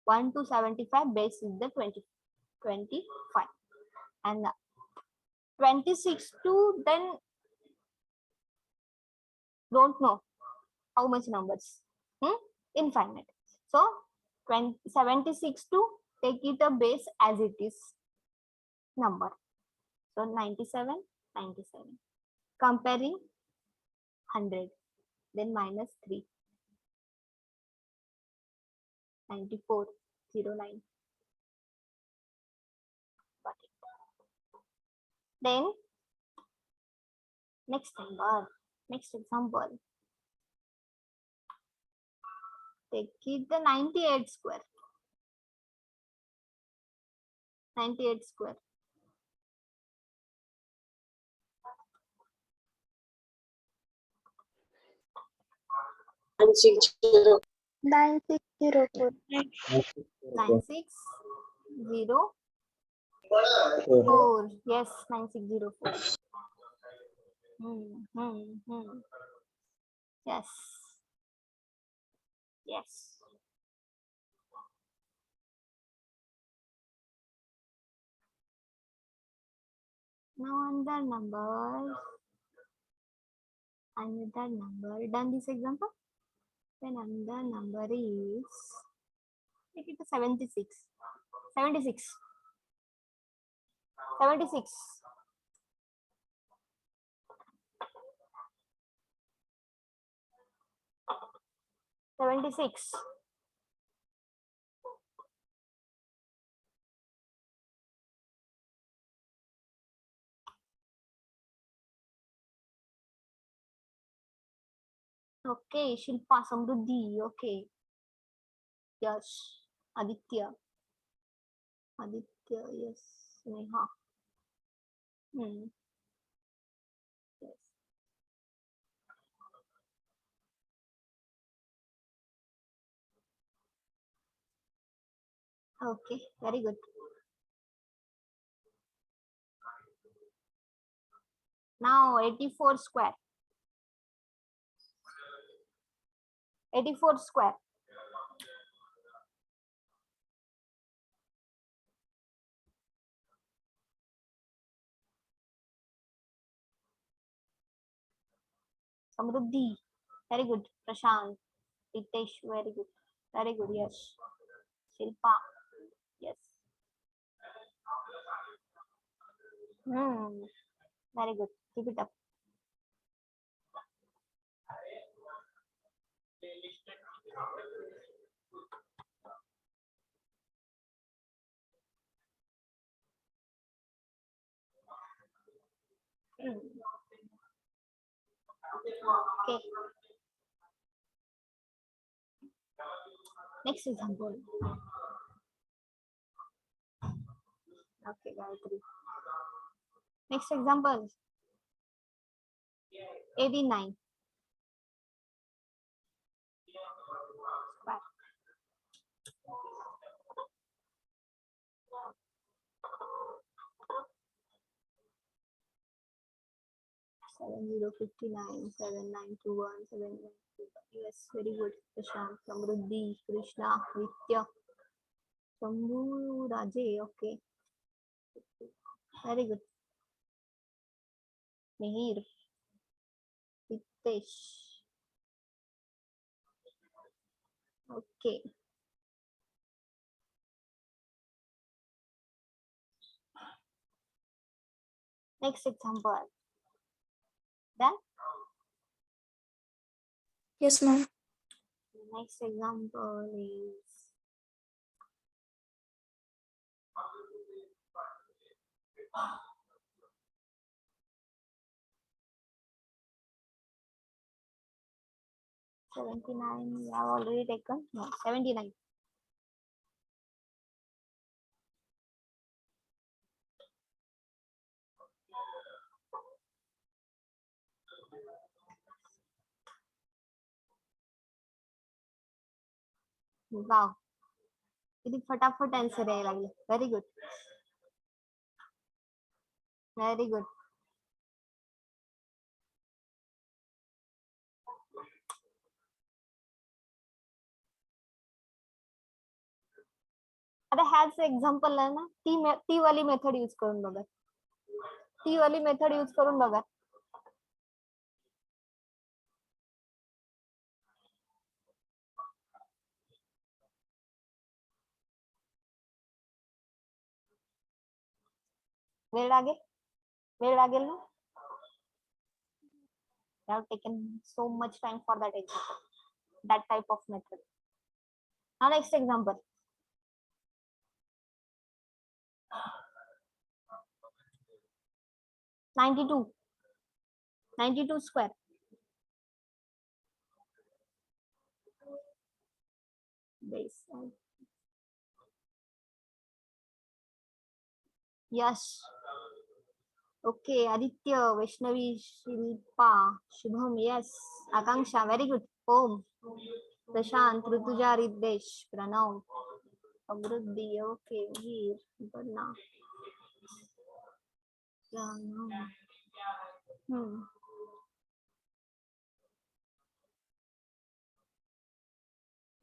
1 to 75 base is the 25 and 26 to then don't know how much numbers. Infinite. So 76 to take it a base as it is number. So 97 comparing 100 then -3 9409. Got it. Then next example, take it the 98 square. 98 square. And 60. 9604. 9604. Yes, 9604. Yes. Now another number. Done this example. Then another number is take it to 76. 76. 76. 76. Okay, Shilpa, Samruddhi. Okay. Yes. Aditya. Yes. Neha. Hmm. Yes. Okay, very good. Now 84 square. 84 square. Samruddhi, very good. Prashant, Ritesh, very good. Very good, yes. Shilpa, yes. Very good. Keep it up. Okay. Next example. Okay, Gayatri. Next example. 89. Square. 7059, 7921, 7921. Yes, very good. Prashant, Samruddhi, Krishna, Nitya, Shambhu, Raje. Okay. Very good. Mihir, Ritesh. Okay. Next example. Then Yes, ma'am. next example is 79. We have already taken. No, 79. Wow. किती फटाफट answer यायला लागले. Very good. Very good. आता ह्याच example आहे ना, ती वाली मेथड यूज करून बघा. ती वाली मेथड यूज करून बघा. वेळ लागेल. वेळ लागेल ना. I have taken so much time for that example, that type of method. Now next example. Ninety-two square. Base. Yes. Okay, Aditya, Vaishnavi, Shilpa, Shubham, yes. Akanksha, very good. Om, Prashant, Rituja, Riddesh, Pranav, Amruddhi, okay, Veer, Barna. Yes.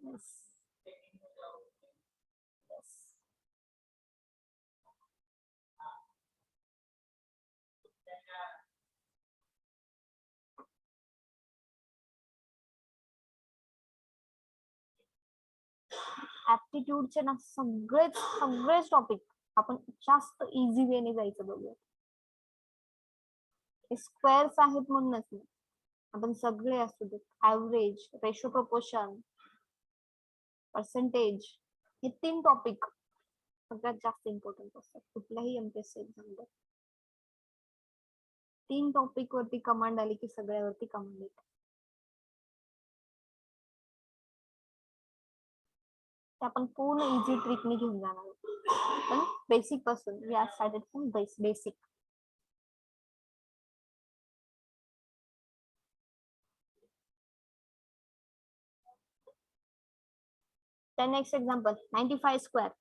Yes. ऍप्टिट्यूडचे ना सगळेच topic आपण जास्त easy वेने जायचं बघूया. Squares आहेत म्हणूनच नाही, आपण सगळे असू देत. ऍव्हरेज, रेशो प्रपोर्शन, पर्सेंटेज, हे 3 टॉपिक सगळ्यात जास्त इम्पॉर्टंट असतात कुठल्याही एमपीएससी एक्झामला. 3 टॉपिक वरती कमांड आली की सगळ्यावरती कमांड येते. आपण पूर्ण इझी ट्रिकनी घेऊन जाणार, पण बेसिक पासून we are started from basic. The next example, 95 square.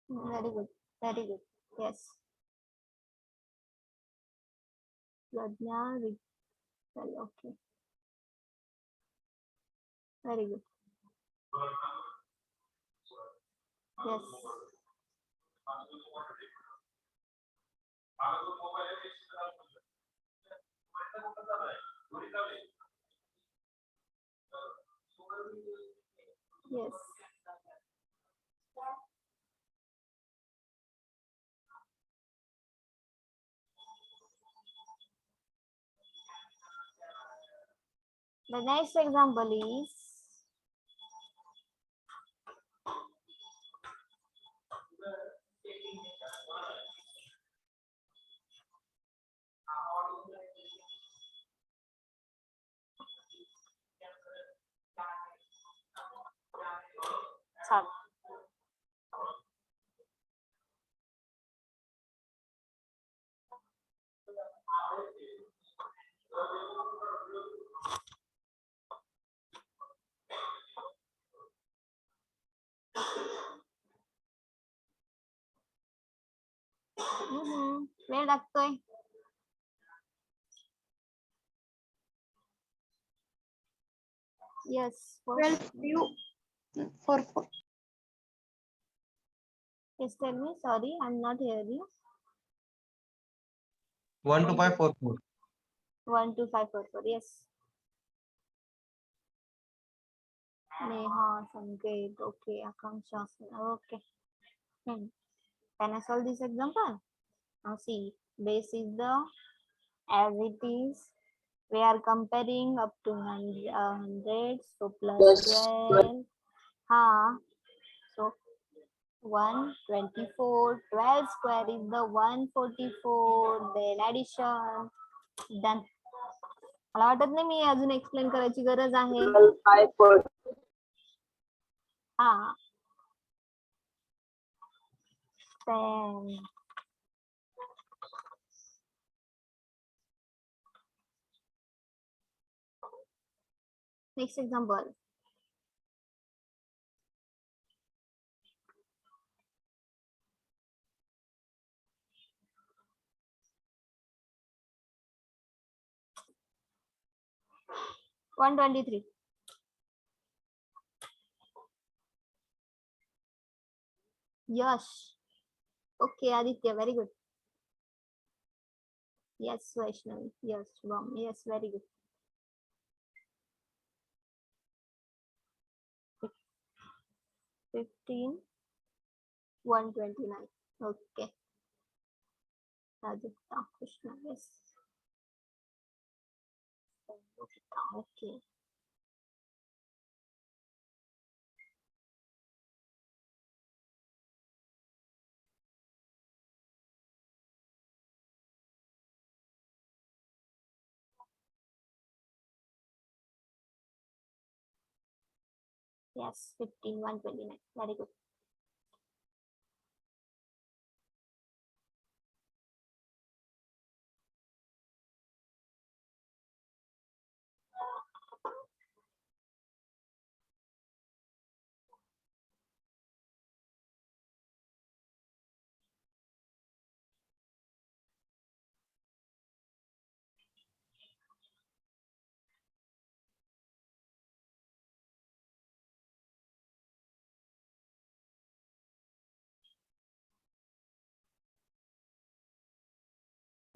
Very good. Very good. Yes. Pradnya, well, okay. Very good. Yes. Yes. The next example is sorry. वेळ लागतोय. Yes. 12 you 4 Yes, tell me. Sorry, I'm not hearing. 1 2 5 4 4. 1 2 5 4 4. Yes. Neha, Sanket, okay, Akanksha, okay. Can I solve this example? Now see, base is the as it is. We are comparing up to 100, so plus Yes. 12. So 124, 12 square is the 144, then addition, done. मला वाटत नाही मी अजून explain करायची गरज आहे. 5 4. हा. Then next example. One 23. Yes. Okay, Aditya, very good. Yes, Vaishnavi. Yes, Shubham. Yes, very good. 15, 129. Okay. Aditya, Krishna, yes. Okay. Yes, 15, 129. Very good.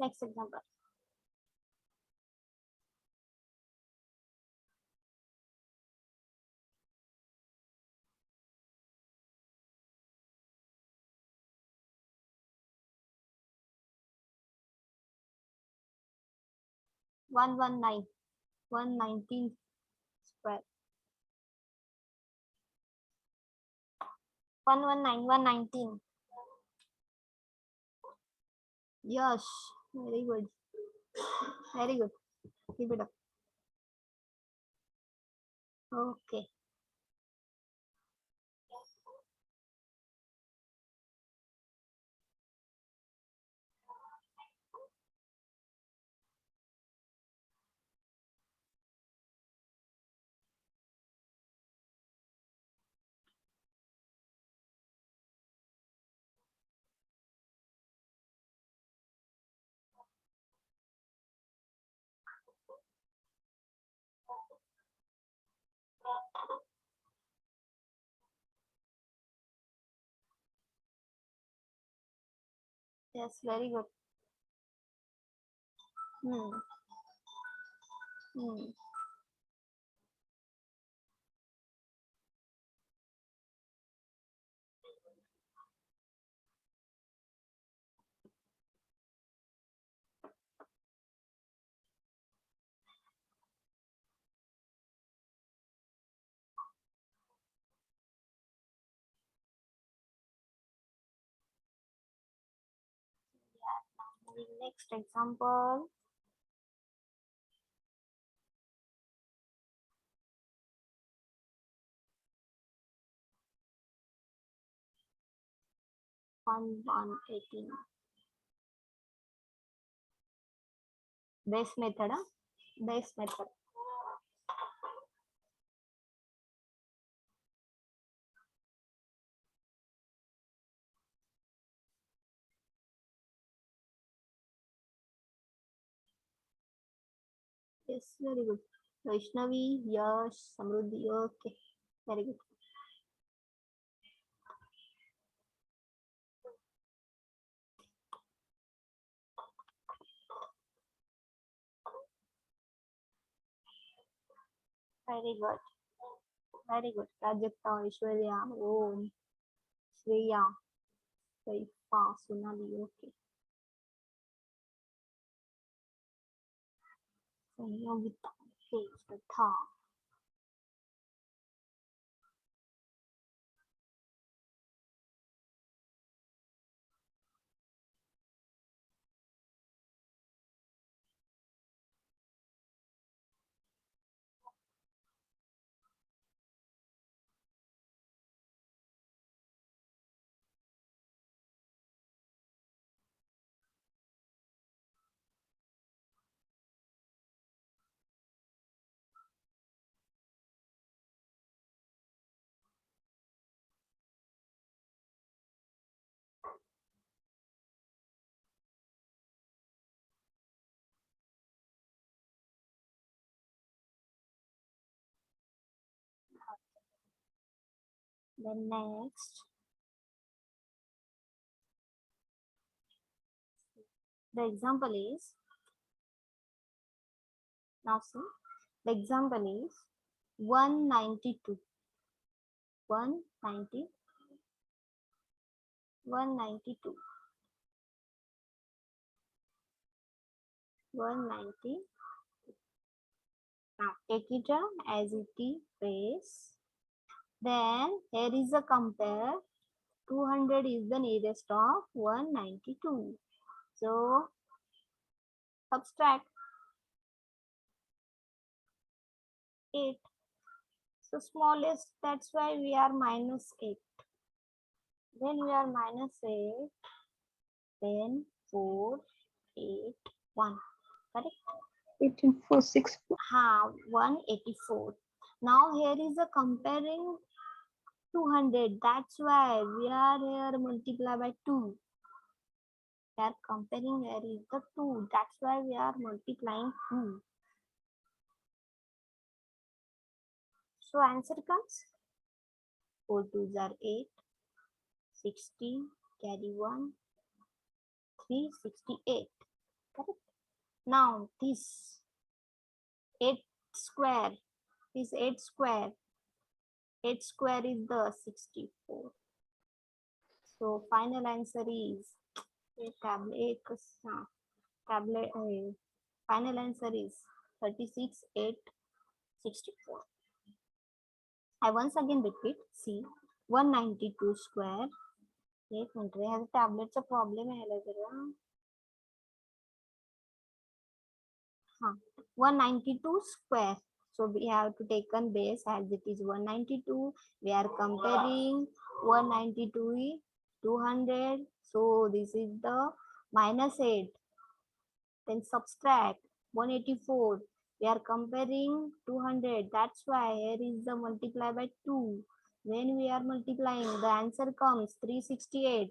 Next example. One 119 square. 119. Yes, very good. Very good. Keep it up. Okay. Yes, very good. Hmm. Hmm. Next example. One 18. Base method, huh? Base method. Yes, very good. Vaishnavi, Yash, Samruddhi, okay, very good. Very good. Very good. Prajakta, Aishwarya, Om, Shreya, Saifa, Sonali, okay. Yogita, okay, Shraddha. Then next, the example is, now see, the example is 192. 192. 190. Now take it as it is base. Then here is a compare. 200 is the nearest of 192. So subtract 8. So smallest, that's why we are minus 8. Then we are minus 8. Then 4, 8, 1. Correct? 18 4 6 184. Now here is a comparing 200. That's why we are here multiply by 2. We are comparing, here is the 2. That's why we are multiplying 2. So answer comes 4 2s are 8, 60, carry 1, 368. Correct? Now this 8 square, this 8 square, 8 square is the 64. So final answer is final answer is 36 8 64. I once again repeat, see 192 square. एक minute रे ह्याचा टॅबलेटचा problem यायला जरा. हा 192 square. So we have to take on base as it is 192. We are comparing 192 is 200. So this is the minus 8. Then subtract 184. We are comparing 200. That's why here is the multiply by 2. When we are multiplying, the answer comes 368.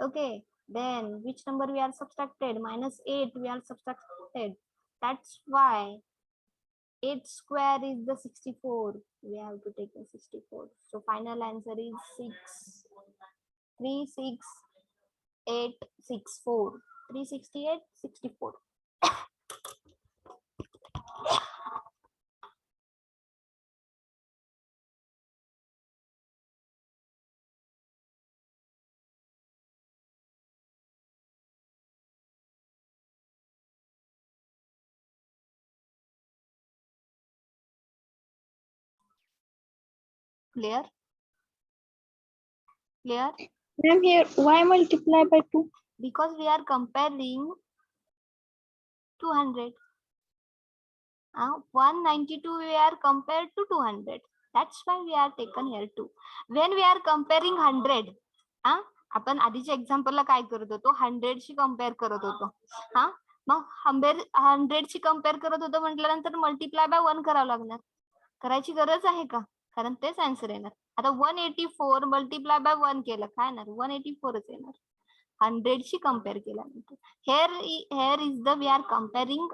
Okay. Then which number we are subtracted? Minus 8 we are subtracted. That's why 8 square is the 64. We have to take the 64. So final answer is 6. 3 6 8 64, 368, 64. Clear? Clear? Ma'am, here, why multiply by 2? Because we are comparing 200. 192 we are compared to 200. That's why we are taken here 2. When we are comparing 100, आपण आधीच्या एक्झाम्पलला काय करत होतो, 100 she compare करत होतो. मग 100 she compare करत होतो म्हटल्यानंतर मल्टिप्लाय बाय 1 करावं लागणार. करायची गरज आहे का? कारण तेच आन्सर येणार. आता 184 मल्टिप्लाय बाय 1 केलं काय येणार? 184च येणार. 100 शी कम्पेअर केल्यानंतर here is the we are comparing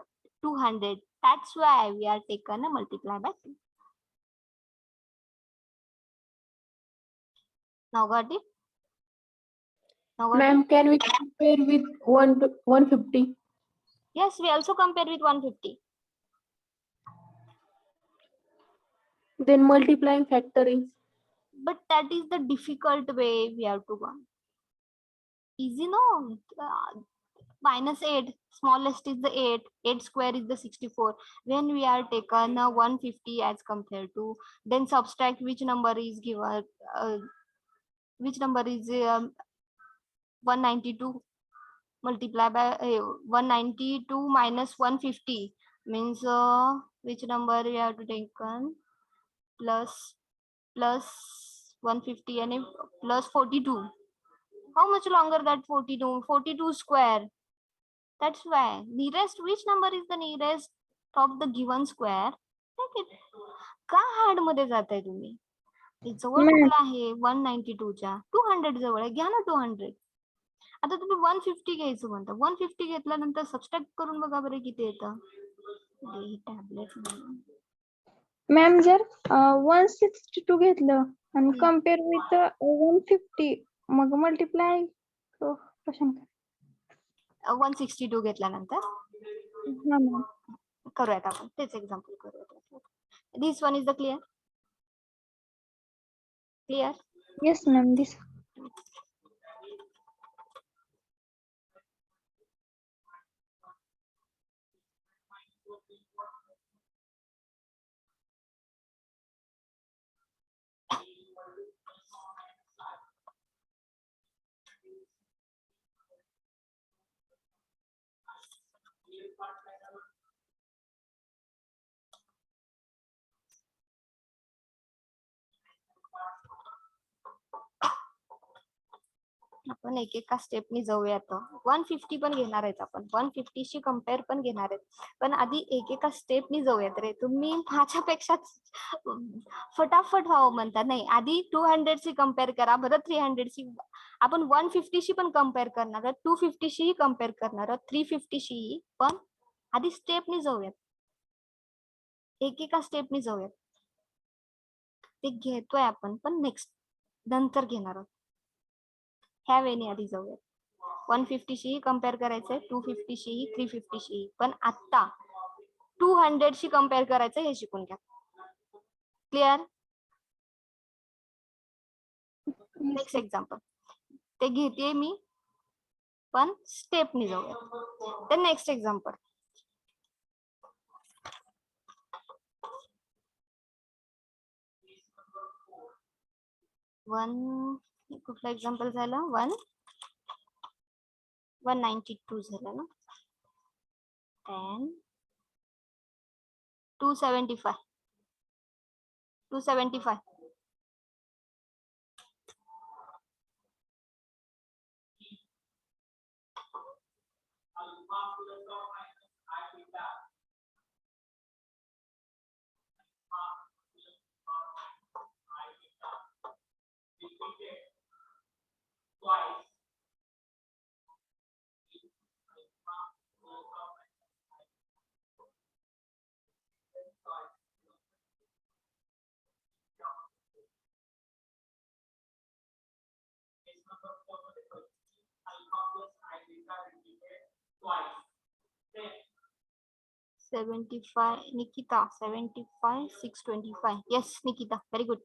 200. That's why we are taken a multiply by 2. Now got it? Now got it? Ma'am, can we compare with 150? Yes, we also compare with 150. Then multiplying factor is But that is the difficult way we have to go. Easy, no? -8, smallest is the 8. 8 square is the 64. When we are taken 150 as compared to, then subtract which number is given, which number is 192 multiply by 192 minus 150 means which number we have to take plus 150 and plus 42. How much longer that 42 square? That's why nearest, which number is the nearest of the given square? Take it. का hard मध्ये जाताय तुम्ही? जवळ कुठला आहे 192 च्या 200 जवळ आहे, घ्या ना 200. आता तुम्ही 150 घ्यायचं म्हणता, 150 घेतल्यानंतर सबस्ट्रॅक्ट करून बघा बरं किती येतं. टॅबलेट मॅम, जर 162 घेतलं आणि कम्पेअर विथ 150, मग मल्टिप्लाय कशाने? 162 घेतल्यानंतर हा मॅम. करूयात आपण तेच एक्झाम्पल करूयात. This one is the clear? Clear? Yes ma'am, this. आपण एकेका स्टेपनी जाऊयात. 150 पण घेणार आहेत आपण, 150 शी कम्पेअर पण घेणार आहेत, पण आधी एकेका स्टेपनी जाऊयात रे. तुम्ही माझ्यापेक्षा फटाफट व्हावं म्हणता. नाही, आधी 200 शी कम्पेअर करा बरं, 300 शी. आपण 150 शी पण कम्पेअर करणार आहोत, 250 शी कम्पेअर करणार आहोत, 350 शी. पण आधी स्टेपनी जाऊयात, एकेका स्टेपनी जाऊयात. ते घेतोय आपण, पण नेक्स्ट नंतर घेणार आहोत. ह्या वेळी आधी जाऊयात. 150 शी कम्पेअर करायचंय, 250 शी, 350 शी. पण आता 200 शी कम्पेअर करायचं हे शिकून घ्या. क्लिअर? नेक्स्ट एक्झाम्पल ते घेते मी, पण स्टेपनी जाऊयात. तर नेक्स्ट एक्झाम्पल कुठलं एक्झाम्पल झालं? 192 झालं ना. 10 275 275. 75, Nikita, 75, 625. Yes, Nikita, very good.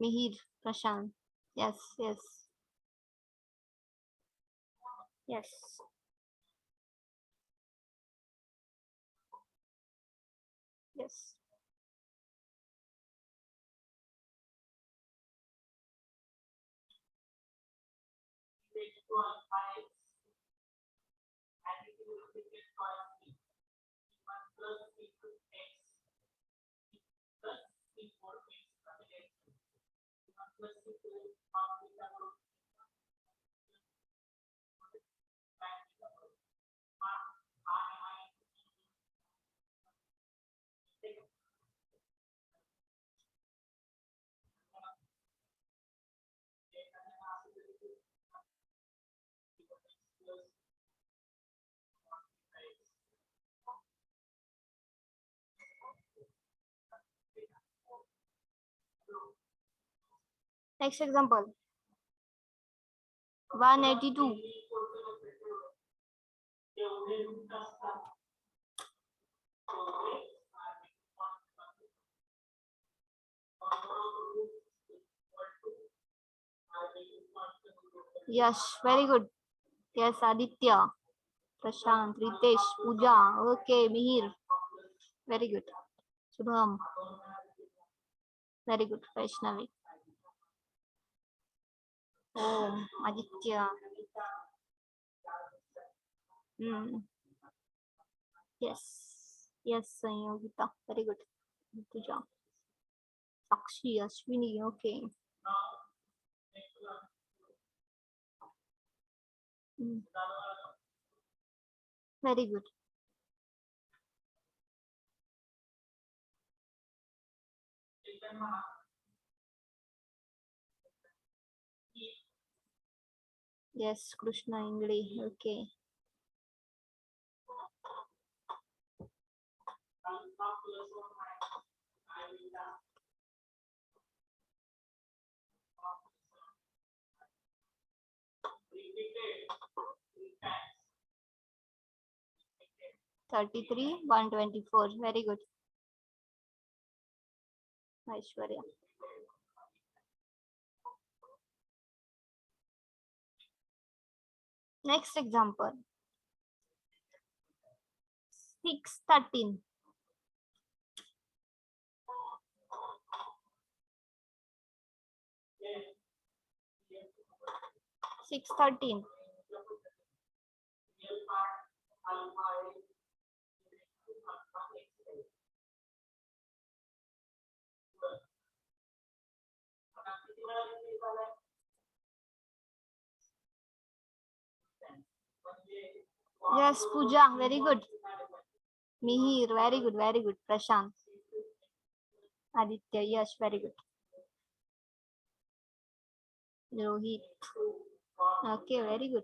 Mihir, Prashant. Yes, yes. Yes. Yes. Next example. 182. Yes, very good. Yes, Aditya, Prashant, Ritesh, Pooja. Okay, Mihir. Very good. Shubham. Very good. Vaishnavi. Oh, Aditya. Yes. Yes, Yogita. Very good. Pooja. Sakshi, Ashwini. Okay. Very good. Yes, Krishna Ingli. Okay. $33, $124. Very good. Aishwarya. Next example. 613. 613. Yes, Pooja, very good. Mihir, very good, very good. Prashant. Aditya, yes, very good. Rohit. Okay, very good.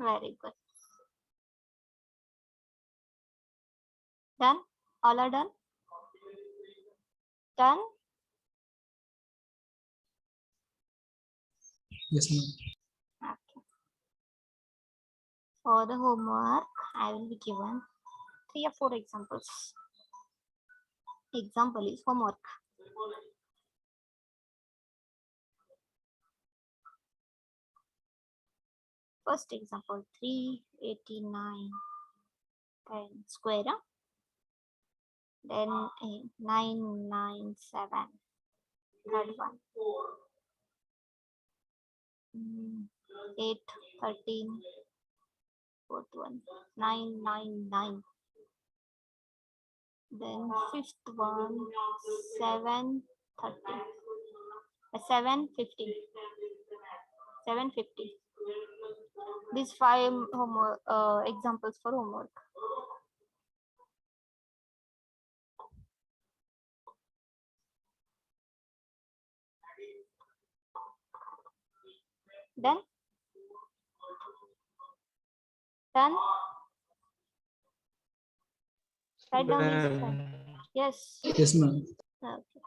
Very good. Done? All are done? Done? Yes, ma'am. Okay. For the homework, I will be given 3 or 4 examples. Example is homework. First example, 389 10 square. Then 997 add 1. 8, 13, fourth one, 9, 9, 9. Then fifth one, 7, 30. 7, 50. 7, 50. These 5 homework examples for homework. Then done. Write down these 5. Yes. Yes, ma'am. Okay.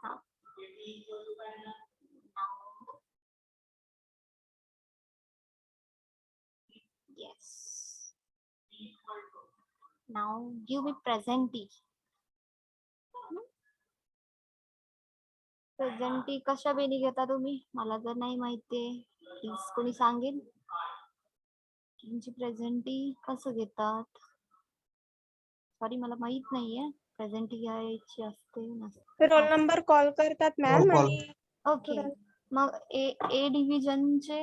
Yes. Now give me presenty. Presenty कशा बेनी घेता तुम्ही? मला जर नाही माहितीये please कोणी सांगेल तुमची प्रेझेंटी कसं घेतात? सॉरी मला माहित नाहीये प्रेझेंटी घ्यायची असते नसते. रोल नंबर कॉल करतात मॅम आणि ओके मग ए डिव्हिजनचे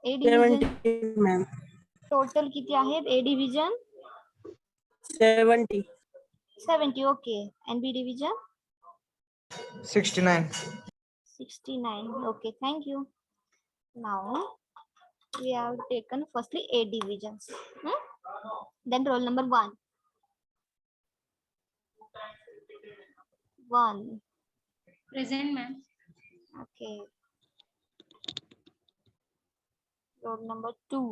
ए डिव्हिजन मॅम टोटल किती आहेत? A division 70. 70. Okay and B division 69. 69. Okay, thank you. Now we have taken firstly A divisions. Then roll number 1. 1. Present, ma'am. Okay. Roll number 2.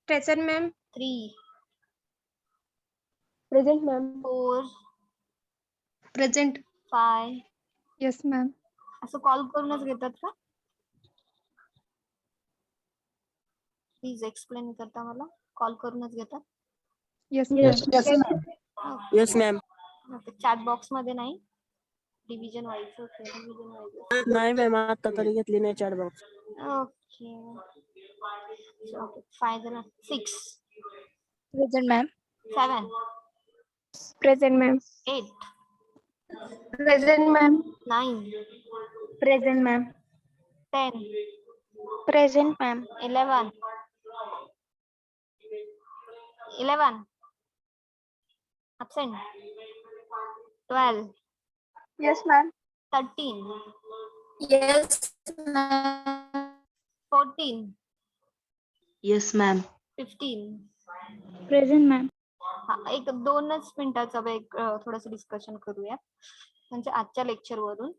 Present ma'am. 3. Present, ma'am. 4. Present. 5. Yes, ma'am. असं call करूनच घेतात का? Please explain करता मला. Call करूनच घेतात? Yes, Yes, ma'am. yes, ma'am. Yes, ma'am. Chat box मध्ये नाही division wise. Okay division wise. नाही मॅम आता तरी घेतली नाही चॅट बॉक्स. ओके ओके 5 जण 6. Present, ma'am. 7. Present, ma'am. 8. Present, ma'am. 9. Present, ma'am. 10. Present, ma'am. 11. 11. Absent. 12. Yes, ma'am. 13. Yes, ma'am. 14. Yes, ma'am. 15. Present, ma'am. हा एक 2च मिनिटाचं एक थोडस डिस्कशन करूया म्हणजे आजच्या लेक्चर वरून.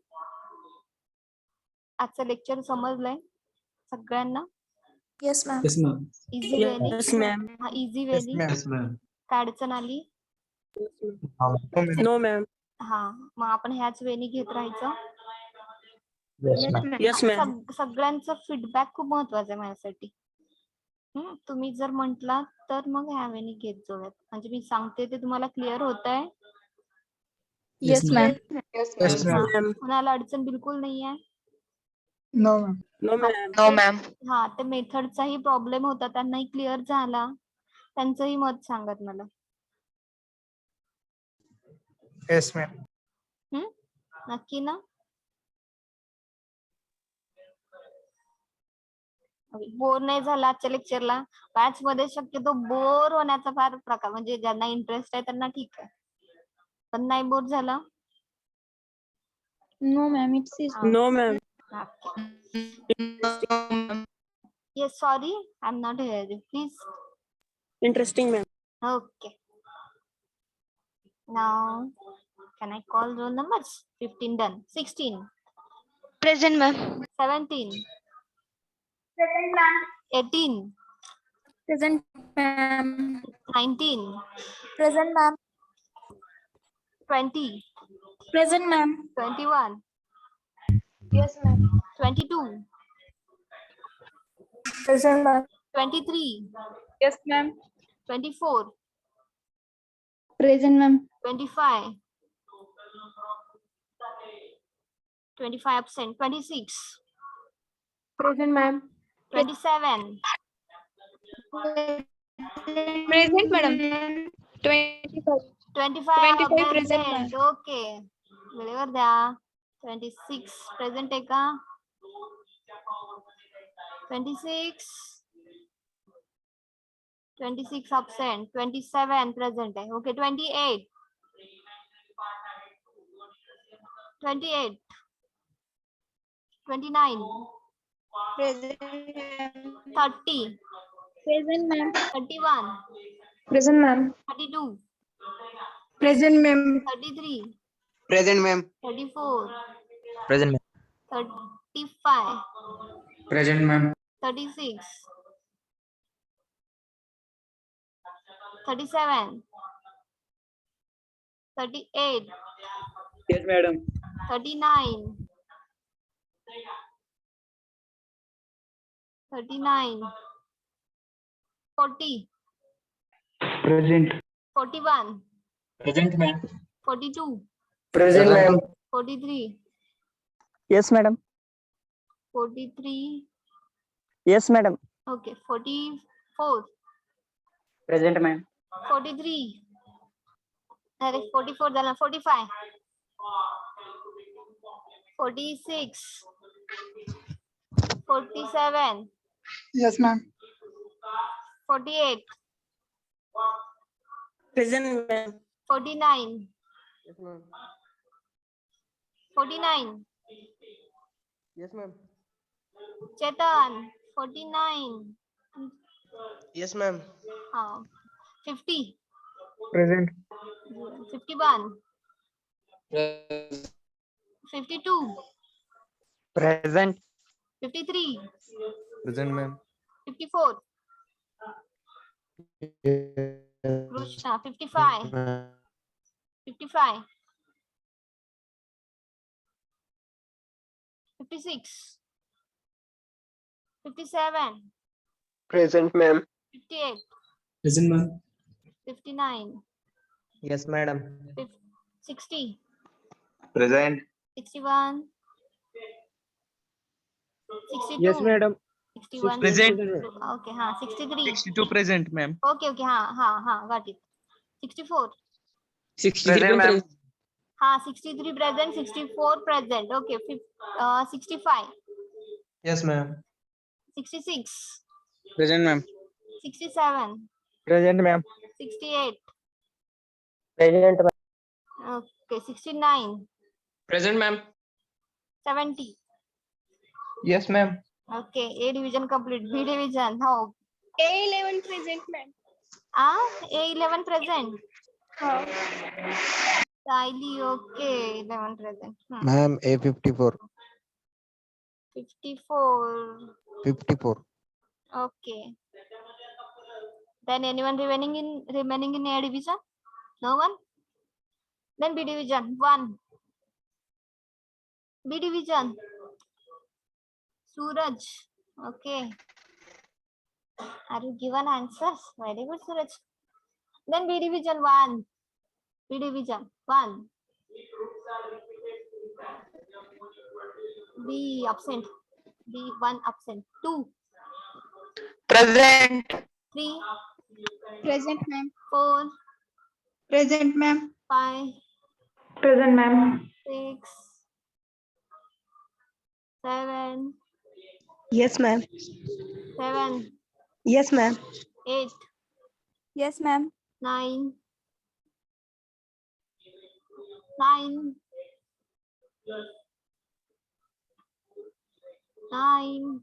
आजचं लेक्चर समजलंय सगळ्यांना? Yes, ma'am. Yes, ma'am. इझी वेनी. Yes, ma'am. हा इझी वेनी. काय अडचण आली? No, ma'am. हा मग आपण ह्याच वेनी घेत राहायचं. Yes, ma'am. सगळ्यांचा फीडबॅक खूप महत्वाचा आहे माझ्यासाठी. तुम्ही जर म्हंटला तर मग ह्या वेनी घेत जाऊयात. म्हणजे मी सांगते ते तुम्हाला क्लिअर होत आहे? Yes, ma'am. Yes, ma'am. कुणाला अडचण बिलकुल नाही आहे? No, ma'am. No, ma'am. No, ma'am. हा ते मेथडचाही प्रॉब्लेम होता त्यांनाही क्लिअर झाला. त्यांचंही मत सांगत मला. Yes, ma'am. नक्की ना? बोर नाही झाला आजच्या लेक्चरला? बॅच मध्ये शक्यतो बोर होण्याचा फार प्रकार म्हणजे ज्यांना इंटरेस्ट आहे त्यांना ठीक आहे पण नाही बोर झाला? No, ma'am. It's easy. No, ma'am. Yes, sorry, I'm not hearing. Please. Interesting, ma'am. Okay. Now, can I call roll numbers? 15 done. 16. Present, ma'am. 17. Present, ma'am. 18. Present, ma'am. 19. Present, ma'am. 20. Present, ma'am. 21. Yes, ma'am. 22. Present, ma'am. 23. Yes, ma'am. 24. Present, ma'am. 25. 25 absent. 26. Present, ma'am. 27. Present madam. 25. 25 present, absent. Okay. वेळेवर द्या. 26 present आहे का? 26 absent. 27 present आहे. Okay 28 29 Present. 30 Present, ma'am. 31 Present, ma'am. 32 Present, ma'am. 33 Present, ma'am. 34 Present, ma'am. 35 Present, ma'am. 36 37 38 Yes, madam. 39 40 Present. 41 Present, ma'am. 42 Present, ma'am. 43 Yes, madam. 43 Yes, madam. okay 44 Present, ma'am. 43 अरे 44 झाला 45 46 47 Yes, ma'am. 48 Present, ma'am. 49 Yes, ma'am. 49 Yes, ma'am. Chetan 49 Yes, ma'am. हाँ 50 Present. 51 52 Present. 53 Present, ma'am. 54 Krishna 55 55 56 57 Present, ma'am. 58 Present, ma'am. 59 Yes, madam. 60 Present. 61 62 Yes, madam. 61 Present. okay हाँ 63 62 present, ma'am. okay okay हाँ got it 64 63 ma'am. हाँ 63 present 64 present okay 65 Yes, ma'am. 66 Present, ma'am. 67 Present, ma'am. 68 Present, ma'am. okay 69 Present, ma'am. 70 Yes, ma'am. okay A division complete B division how A11 present, ma'am. A11 present Oh. Daily okay 11 present Ma'am, A54. 54 54. okay then anyone remaining in A division no one then B division 1 B division Suraj okay are you given answers very good Suraj then B division 1 B division 1 B absent B1 absent 2 Present. 3 Present, ma'am. 4 Present, ma'am. 5 Present, ma'am. 6 7 Yes, ma'am. 7 Yes, ma'am. 8 Yes, ma'am. 9 9